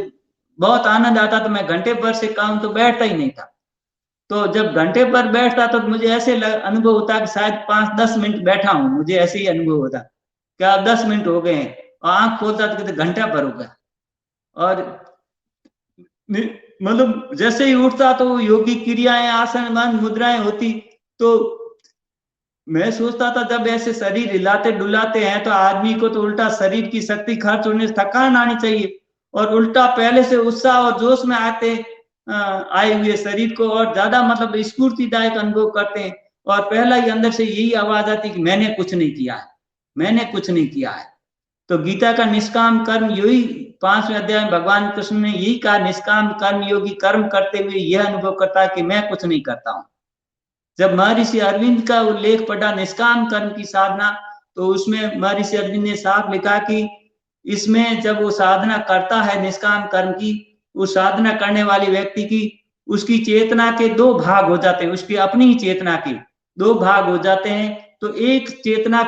बहुत आनंद आता, तो मैं घंटे भर से काम तो बैठता ही नहीं था। तो जब घंटे पर बैठता तो मुझे ऐसे अनुभव होता कि शायद 5-10 मिनट बैठा हूं, मुझे ऐसे ही अनुभव होता क्या 10 मिनट हो गए हैं, और आंख खोलता तो कहते घंटा भर हो गया। और मतलब जैसे ही उठता तो योगी क्रियाएं, आसन, मुद्राएं होती। तो मैं सोचता था जब ऐसे शरीर हिलाते डुलाते हैं तो आदमी को तो उल्टा शरीर की शक्ति खर्च होने से थकान आनी चाहिए, और उल्टा पहले से उत्साह और जोश में आए हुए शरीर को और ज्यादा मतलब स्फूर्तिदायक अनुभव करते हैं। और पहला ही अंदर से यही आवाज आती कि मैंने कुछ नहीं किया है, मैंने कुछ नहीं किया है। तो गीता का निष्काम कर्म यही 5वें अध्याय में भगवान कृष्ण ने यही कहा, निष्काम कर्म योगी कर्म करते हुए यह अनुभव करता है कि मैं कुछ नहीं करता हूं। जब महर्षि अरविंद का उल्लेख पढ़ा निष्काम कर्म की साधना, तो उसमें महर्षि अरविंद ने साफ लिखा कि इसमें जब वो साधना करता है निष्काम कर्म की, उस साधना करने वाले व्यक्ति की उसकी चेतना के 2 भाग हो जाते हैं, उसकी अपनी ही चेतना के 2 भाग हो जाते हैं। तो एक चेतना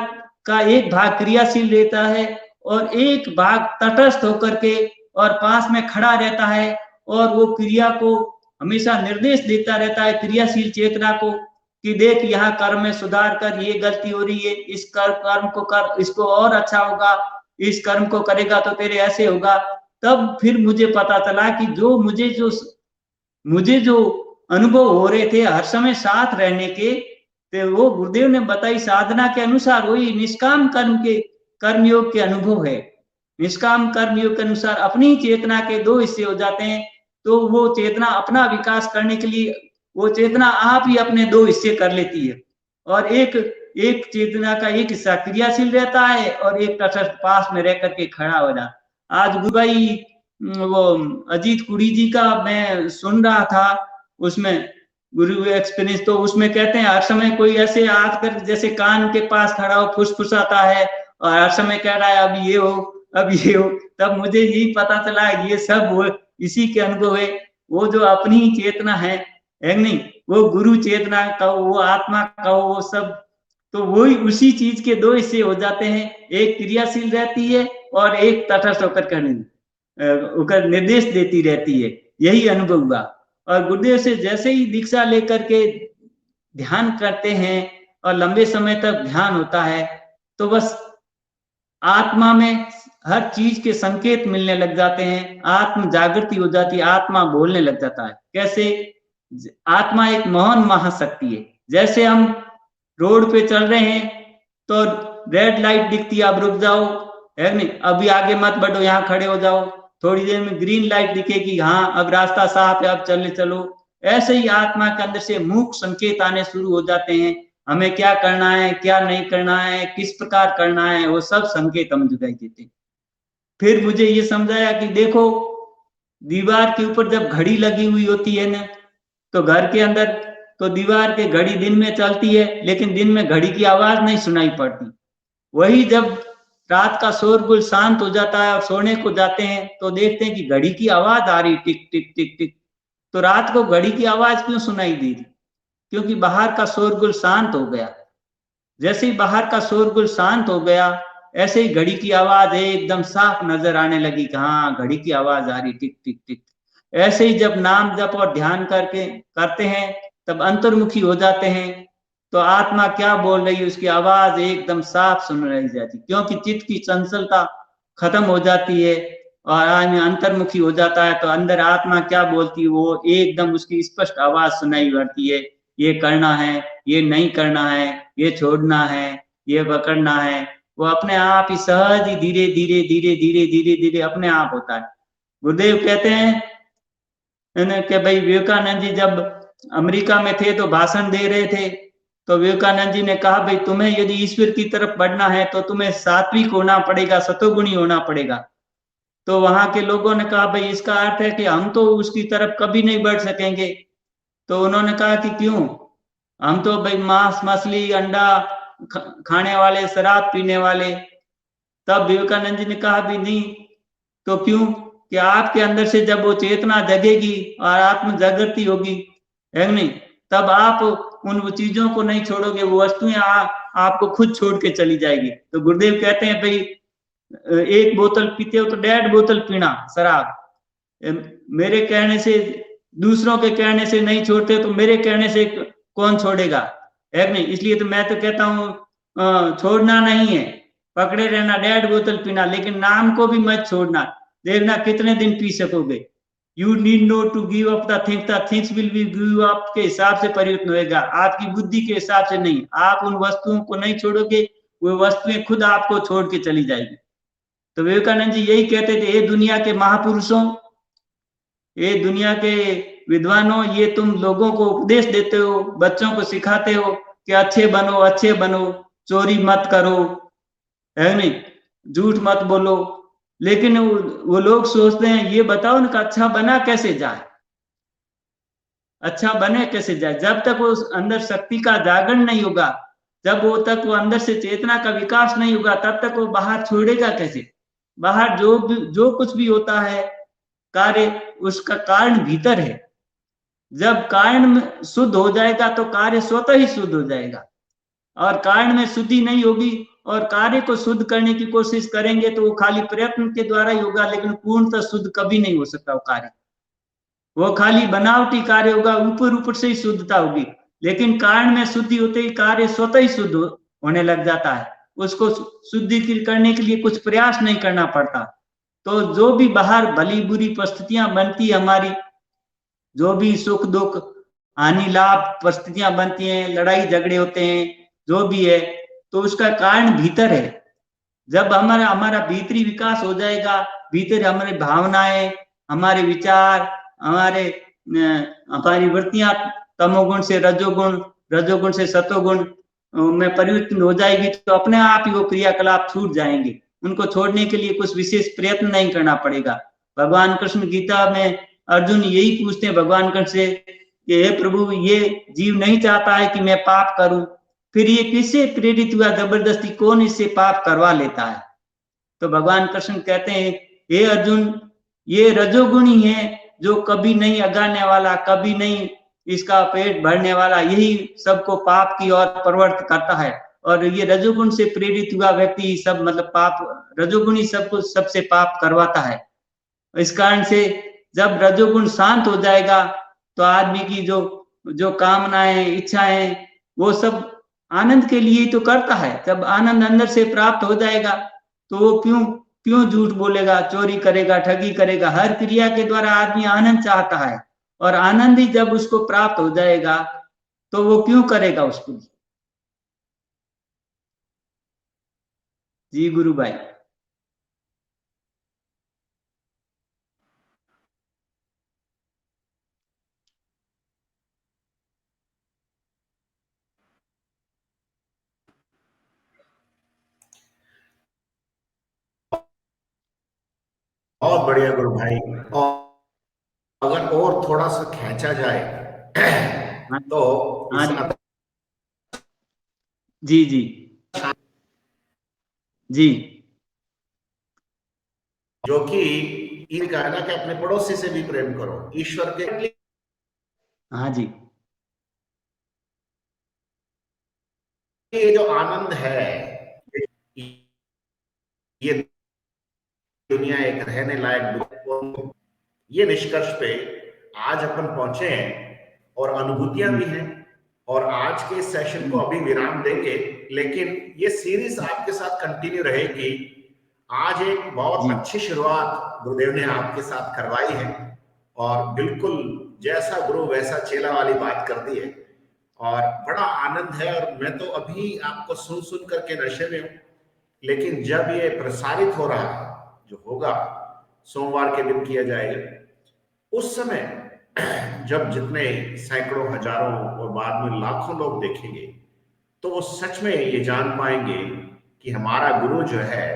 का एक भाग क्रियाशील रहता है और एक भाग तटस्थ होकर के और पास में खड़ा रहता है, और वो क्रिया को हमेशा निर्देश देता रहता है क्रियाशील चेतना को कि देख यहाँ कर्म में सुधार कर, ये गलती हो रही है, इस कर्म को कर, इसको और अच्छा होगा, इस कर्म को करेगा तो तेरे ऐसे होगा। तब फिर मुझे पता चला कि मुझे जो अनुभव हो रहे थे हर समय साथ रहने के, तो वो गुरुदेव ने बताई साधना के अनुसार वही निष्काम कर्मयोग के अनुभव है। निष्काम कर्मयोग के अनुसार अपनी चेतना के 2 हिस्से हो जाते हैं। तो वो चेतना अपना विकास करने के लिए वो चेतना आप ही अपने 2 हिस्से कर लेती है, और एक चेतना का एक हिस्सा क्रियाशील रहता है और एक तटस्थ पास में रह करके खड़ा हो जाता। आज गुरु भाई वो अजीत कुड़ी जी का मैं सुन रहा था, उसमें गुरु एक्सपीरियंस, तो उसमें कहते हैं हर समय कोई ऐसे आकर जैसे कान के पास खड़ा हो फुसफुसाता है और हर समय कह रहा है अब ये हो, अब ये हो। तब मुझे यही पता चला ये सब वो इसी के अनुभव है। वो जो अपनी चेतना है नहीं, वो गुरु चेतना का, वो आत्मा का, वो सब तो वही उसी चीज के 2 हिस्से हो जाते हैं, एक क्रियाशील रहती है और एक तटस्थ होकर निर्देश देती रहती है। यही अनुभव हुआ। और गुरुदेव से जैसे ही दीक्षा लेकर के ध्यान करते हैं और लंबे समय तक ध्यान होता है, तो बस आत्मा में हर चीज के संकेत मिलने लग जाते हैं, आत्म जागृति हो जाती है, आत्मा बोलने लग जाता है। कैसे? आत्मा एक महान महाशक्ति है। जैसे हम रोड पे चल रहे हैं तो रेड लाइट दिखती है, अब रुक जाओ, है नहीं, अभी आगे मत बढ़ो, यहाँ खड़े हो जाओ। थोड़ी देर में ग्रीन लाइट दिखेगी, हाँ अब रास्ता साफ है, अब चलो। ऐसे ही आत्मा के अंदर से मूक संकेत आने शुरू हो जाते हैं, हमें क्या करना है, क्या नहीं करना है, किस प्रकार करना है, वो सब संकेत हम दिखाई देते। फिर मुझे ये समझाया कि देखो दीवार के ऊपर जब घड़ी लगी हुई होती है ना, तो घर के अंदर तो दीवार के घड़ी दिन में चलती है, लेकिन दिन में घड़ी की आवाज नहीं सुनाई पड़ती। वही जब रात का शोरगुल शांत हो जाता है और सोने को जाते हैं तो देखते हैं कि घड़ी की आवाज आ रही, टिक टिक टिक टिक। तो रात को घड़ी की आवाज क्यों सुनाई दे रही? क्योंकि बाहर का शोरगुल शांत हो गया। जैसे ही बाहर का शोरगुल शांत हो गया, ऐसे ही घड़ी की आवाज एकदम साफ नजर आने लगी कि हाँ घड़ी की आवाज आ रही, टिक टिक टिक। ऐसे ही जब नाम जप और ध्यान करते हैं तब अंतर्मुखी हो जाते हैं, तो आत्मा क्या बोल रही है उसकी आवाज एकदम साफ सुन रही जाती, क्योंकि चित्त की चंचलता खत्म हो जाती है और आदमी अंतर्मुखी हो जाता है। तो अंदर आत्मा क्या बोलती है वो एकदम उसकी स्पष्ट आवाज सुनाई पड़ती है। ये करना है, ये नहीं करना है, ये छोड़ना है, ये पकड़ना है, वो अपने आप ही सहज ही धीरे धीरे धीरे धीरे धीरे धीरे अपने आप होता है। गुरुदेव कहते हैं कि भाई विवेकानंद जी जब अमेरिका में थे तो भाषण दे रहे थे, तो विवेकानंद जी ने कहा भाई तुम्हें यदि ईश्वर की तरफ बढ़ना है तो तुम्हें सात्विक होना पड़ेगा, सतोगुणी होना पड़ेगा। तो वहां के लोगों ने कहा भाई इसका अर्थ है कि हम तो उसकी तरफ कभी नहीं बढ़ सकेंगे। तो उन्होंने कहा कि क्यों, हम तो भाई मांस मछली अंडा खाने वाले, शराब पीने वाले। तब विवेकानंद जी ने कहा भी नहीं, तो क्यों, कि आपके अंदर से जब वो चेतना जगेगी और आत्म जागृति होगी, है नहीं, तब आप उन चीजों को नहीं छोड़ोगे, वो वस्तुएं आपको खुद छोड़ के चली जाएगी। तो गुरुदेव कहते हैं भाई एक बोतल पीते हो तो 1.5 बोतल पीना शराब, मेरे कहने से, दूसरों के कहने से नहीं छोड़ते तो मेरे कहने से कौन छोड़ेगा, है नहीं। इसलिए तो मैं तो कहता हूँ छोड़ना नहीं है, पकड़े रहना, 1.5 बोतल पीना, लेकिन नाम को भी मत छोड़ना, देखना कितने दिन पी सकोगे। You need no to give up the things will be give up के हिसाब से परिवर्तन होएगा, आपकी बुद्धि के हिसाब से नहीं। आप उन वस्तुओं को नहीं छोड़ोगे, वो वस्तुएं खुद आपको छोड़ के चली जाएगी। तो विवेकानंद जी यही कहते थे, ये दुनिया के महापुरुषों, ये दुनिया के विद्वानों, ये तुम लोगों को उपदेश देते हो, बच्चों को सिखाते हो कि अच्छे बनो, अच्छे बनो, चोरी मत करो, है नहीं, झूठ मत बोलो, लेकिन वो लोग सोचते हैं ये बताओ उनका अच्छा बना कैसे जाए, अच्छा बने कैसे जाए। जब तक वो अंदर शक्ति का जागरण नहीं होगा, जब वो तक वो अंदर से चेतना का विकास नहीं होगा, तब तक वो बाहर छोड़ेगा कैसे। बाहर जो कुछ भी होता है कार्य, उसका कारण भीतर है। जब कारण शुद्ध हो जाएगा तो कार्य स्वतः ही शुद्ध हो जाएगा, और कारण में शुद्धि नहीं होगी और कार्य को शुद्ध करने की कोशिश करेंगे तो वो खाली प्रयत्न के द्वारा ही होगा, लेकिन पूर्णतः शुद्ध कभी नहीं हो सकता वो कार्य, वो खाली बनावटी कार्य होगा, ऊपर ऊपर से ही शुद्धता होगी। लेकिन कारण में शुद्धि होते ही कार्य स्वतः ही शुद्ध होने लग जाता है, उसको शुद्धि करने के लिए कुछ प्रयास नहीं करना पड़ता। तो जो भी बाहर भली बुरी परिस्थितियां बनती है हमारी, जो भी सुख दुख हानि लाभ परिस्थितियां बनती हैं, लड़ाई झगड़े होते हैं, जो भी है, तो उसका कारण भीतर है। जब हमारा हमारा भीतरी विकास हो जाएगा, भीतर हमारी भावनाएं, हमारे विचार, हमारी वृत्तियां तमोगुण से रजोगुण, रजोगुण से सतोगुण में परिवर्तन हो जाएगी, तो अपने आप ही वो क्रियाकलाप छूट जाएंगे। उनको छोड़ने के लिए कुछ विशेष प्रयत्न नहीं करना पड़ेगा। भगवान कृष्ण गीता में अर्जुन यही पूछते हैं भगवान कृष्ण से कि हे प्रभु, ये जीव नहीं चाहता है कि मैं पाप करूं, फिर ये किससे प्रेरित हुआ, जबरदस्ती कौन इससे पाप करवा लेता है। तो भगवान कृष्ण कहते हैं, हे अर्जुन, ये रजोगुणी है जो कभी नहीं अगाने वाला, कभी नहीं इसका पेट भरने वाला, यही सबको पाप की ओर प्रवृत्त करता है। और ये रजोगुण से प्रेरित हुआ व्यक्ति सब मतलब पाप, रजोगुणी सबको सबसे पाप करवाता है। इस कारण से जब रजोगुण शांत हो जाएगा तो आदमी की जो जो कामनाएं, इच्छाएं, वो सब आनंद के लिए तो करता है। जब आनंद अंदर से प्राप्त हो जाएगा तो वो क्यों क्यों झूठ बोलेगा, चोरी करेगा, ठगी करेगा। हर क्रिया के द्वारा आदमी आनंद चाहता है, और आनंद ही जब उसको प्राप्त हो जाएगा तो वो क्यों करेगा उसको। जी गुरु भाई। बहुत बढ़िया गुरु भाई। और अगर और थोड़ा सा खींचा जाए हाँ तो हाँ इस जी जी जी जी जो कि ये कहा ना कि अपने पड़ोसी से भी प्रेम करो, ईश्वर के हाँ जी ये जो आनंद है, ये दुनिया एक रहने लायक, ये निष्कर्ष पे आज अपन पहुंचे हैं और अनुभूतियां भी हैं। और आज के सेशन को अभी विराम देंगे, लेकिन ये सीरीज आपके साथ कंटिन्यू रहेगी। आज एक बहुत जी अच्छी शुरुआत गुरुदेव ने आपके साथ करवाई है, और बिल्कुल जैसा गुरु वैसा चेला वाली बात कर दी है, और बड़ा आनंद है। और मैं तो अभी आपको सुन सुन करके नशे में हूं, लेकिन जब ये प्रसारित हो रहा है, जो होगा सोमवार के दिन किया जाएगा, उस समय जब जितने सैकड़ों हजारों और बाद में लाखों लोग देखेंगे, तो वो सच में ये जान पाएंगे कि हमारा गुरु जो है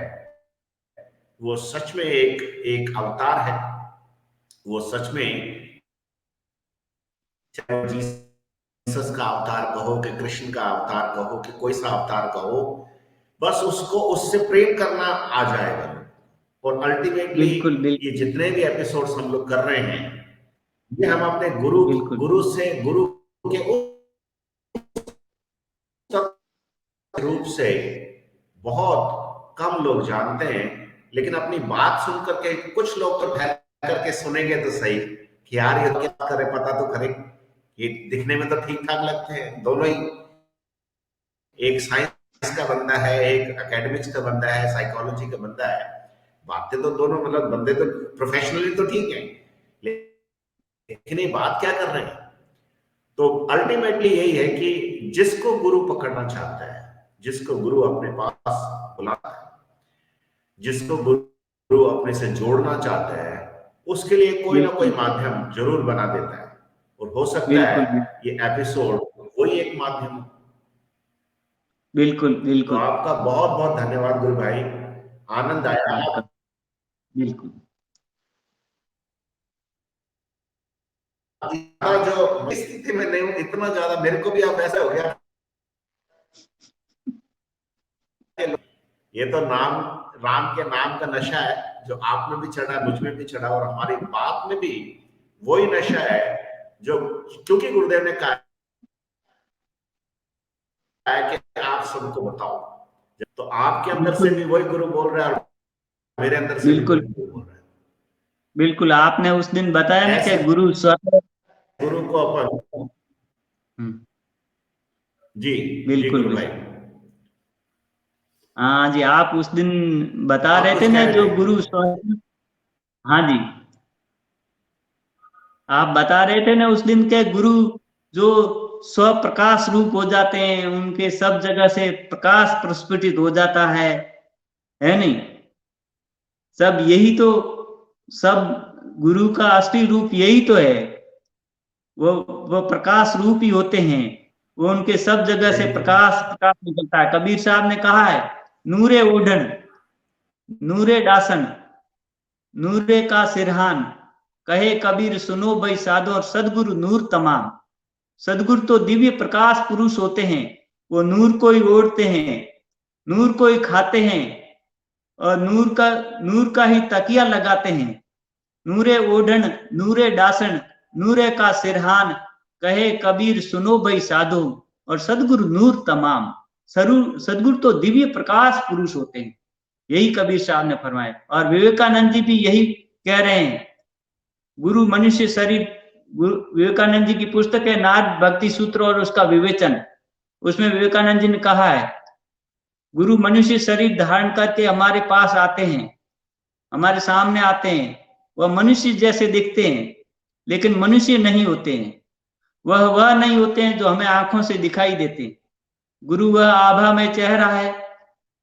वो सच में एक अवतार है। वो सच में, चाहे जीसस का अवतार कहो कि कृष्ण का अवतार कहो कि कोई सा अवतार कहो, बस उसको उससे प्रेम करना आ जाएगा। और अल्टीमेटली बिल्कुल ये जितने भी एपिसोड्स हम लोग कर रहे हैं, ये हम अपने गुरु बिल्कुल गुरु के रूप से बहुत कम लोग जानते हैं। लेकिन अपनी बात सुन करके कुछ लोग तो ठहर करके सुनेंगे तो सही कि यार ये क्या करे, पता तो करे, ये दिखने में तो ठीक ठाक लगते हैं दोनों ही। एक साइंस का बंदा है, एक एकेडमिक्स का बंदा है, साइकोलॉजी का बंदा है। बातें तो दोनों, मतलब बंदे तो प्रोफेशनली तो ठीक है, लेकिन ये बात क्या कर रहे हैं। तो अल्टीमेटली यही है कि जिसको गुरु पकड़ना चाहता है, जिसको गुरु अपने पास बुलाता है, जिसको गुरु अपने से जोड़ना चाहता है, उसके लिए कोई ना कोई माध्यम जरूर बना देता है। और हो सकता है ये एपिसोड कोई एक माध्यम हो। बिल्कुल तो बिल्कुल आपका बहुत बहुत धन्यवाद गुरु भाई, आनंद आया। बिल्कुल जो स्थिति में नहीं हूं, इतना ज्यादा मेरे को भी अब ऐसा हो गया, ये तो राम के नाम का नशा है जो आप में भी चढ़ा, मुझ में भी चढ़ा, और हमारी बात में भी वही नशा है जो, क्योंकि गुरुदेव ने कहा है कि आप सबको बताओ, तो आपके अंदर से भी वही गुरु बोल रहा है और मेरे अंदर से भी वही गुरु बोल रहा है। बिल्कुल आपने उस दिन बताया ना कि ऐसे गुरु स्वतः गुरु को अपन, जी जी बिल्कुल गुरु भाई, हाँ जी, आप उस दिन बता आप रहे थे कुछ ना कह रहे जो थे। गुरु स्वयं, हाँ जी, आप बता रहे थे ना उस दिन के गुरु जो स्व प्रकाश रूप हो जाते हैं, उनके सब जगह से प्रकाश प्रस्फुटित हो जाता है नहीं? सब यही तो, सब गुरु का असली रूप यही तो है। वो प्रकाश रूप ही होते हैं। वो उनके सब जगह से प्रकाश प्रकाश निकलता है। कबीर साहब ने कहा है, नूरे ओढ़न नूरे डासन नूरे का सिरहान, कहे कबीर सुनो भाई साधो, और सदगुरु नूर तमाम। सदगुरु तो दिव्य प्रकाश पुरुष होते हैं। वो नूर को ही ओढ़ते हैं, नूर को ही खाते हैं, और नूर का ही तकिया लगाते हैं। नूरे ओढ़न नूरे डासन नूरे का सिरहान, कहे कबीर सुनो भाई साधो, और सदगुरु नूर तमाम। सदगुरु तो दिव्य प्रकाश पुरुष होते हैं, यही कबीर साहब ने फरमाया। और विवेकानंद जी भी यही कह रहे हैं। गुरु मनुष्य शरीर, विवेकानंद जी की पुस्तक है नाद भक्ति सूत्र और उसका विवेचन, उसमें विवेकानंद जी ने कहा है, गुरु मनुष्य शरीर धारण करके हमारे पास आते हैं, हमारे सामने आते हैं। वह मनुष्य जैसे दिखते हैं, लेकिन मनुष्य नहीं होते हैं। वह नहीं होते हैं जो हमें आंखों से दिखाई देते हैं। गुरु वह आभा में चेहरा है।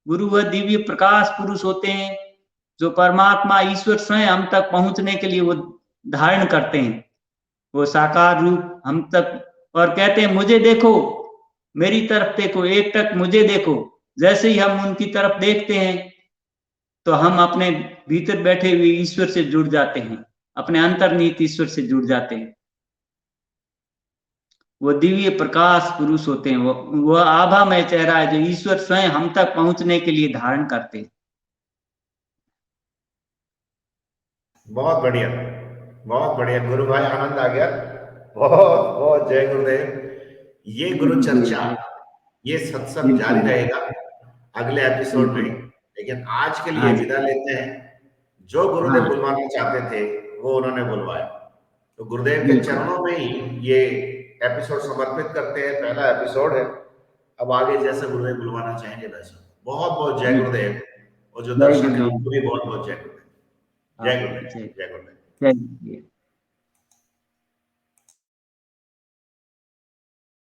गुरु वह दिव्य प्रकाश पुरुष होते हैं जो परमात्मा ईश्वर स्वयं हम तक पहुंचने के लिए वो धारण करते हैं, वो साकार रूप हम तक, और कहते हैं मुझे देखो, मेरी तरफ देखो, एक टक मुझे देखो। जैसे ही हम उनकी तरफ देखते हैं तो हम अपने भीतर बैठे हुए ईश्वर से जुड़ जाते हैं, अपने अंतर्निहित ईश्वर से जुड़ जाते हैं। वो दिव्य प्रकाश पुरुष होते हैं। वो आभा में चेहरा है जो ईश्वर स्वयं हम तक पहुंचने के लिए धारण करते हैं। बहुत बढ़िया, बहुत बढ़िया गुरु भाई, आनंद आ गया। बहुत बहुत जय गुरुदेव। ये गुरु चर्चा, ये सत्संग जारी रहेगा अगले एपिसोड में, लेकिन आज के लिए विदा लेते हैं। जो गुरुदेव बुलवाना चाहते थे वो उन्होंने बुलवाया, तो गुरुदेव के चरणों में ही ये एपिसोड समर्पित करते हैं। पहला एपिसोड है, अब आगे जैसे गुरुदेव बुलवाना चाहेंगे वैसे। बहुत बहुत जय गुरुदेव, और जो दर्शक हैं उनको भी बहुत बहुत जय गुरुदेव। जय गुरुदेव, जय गुरुदेव।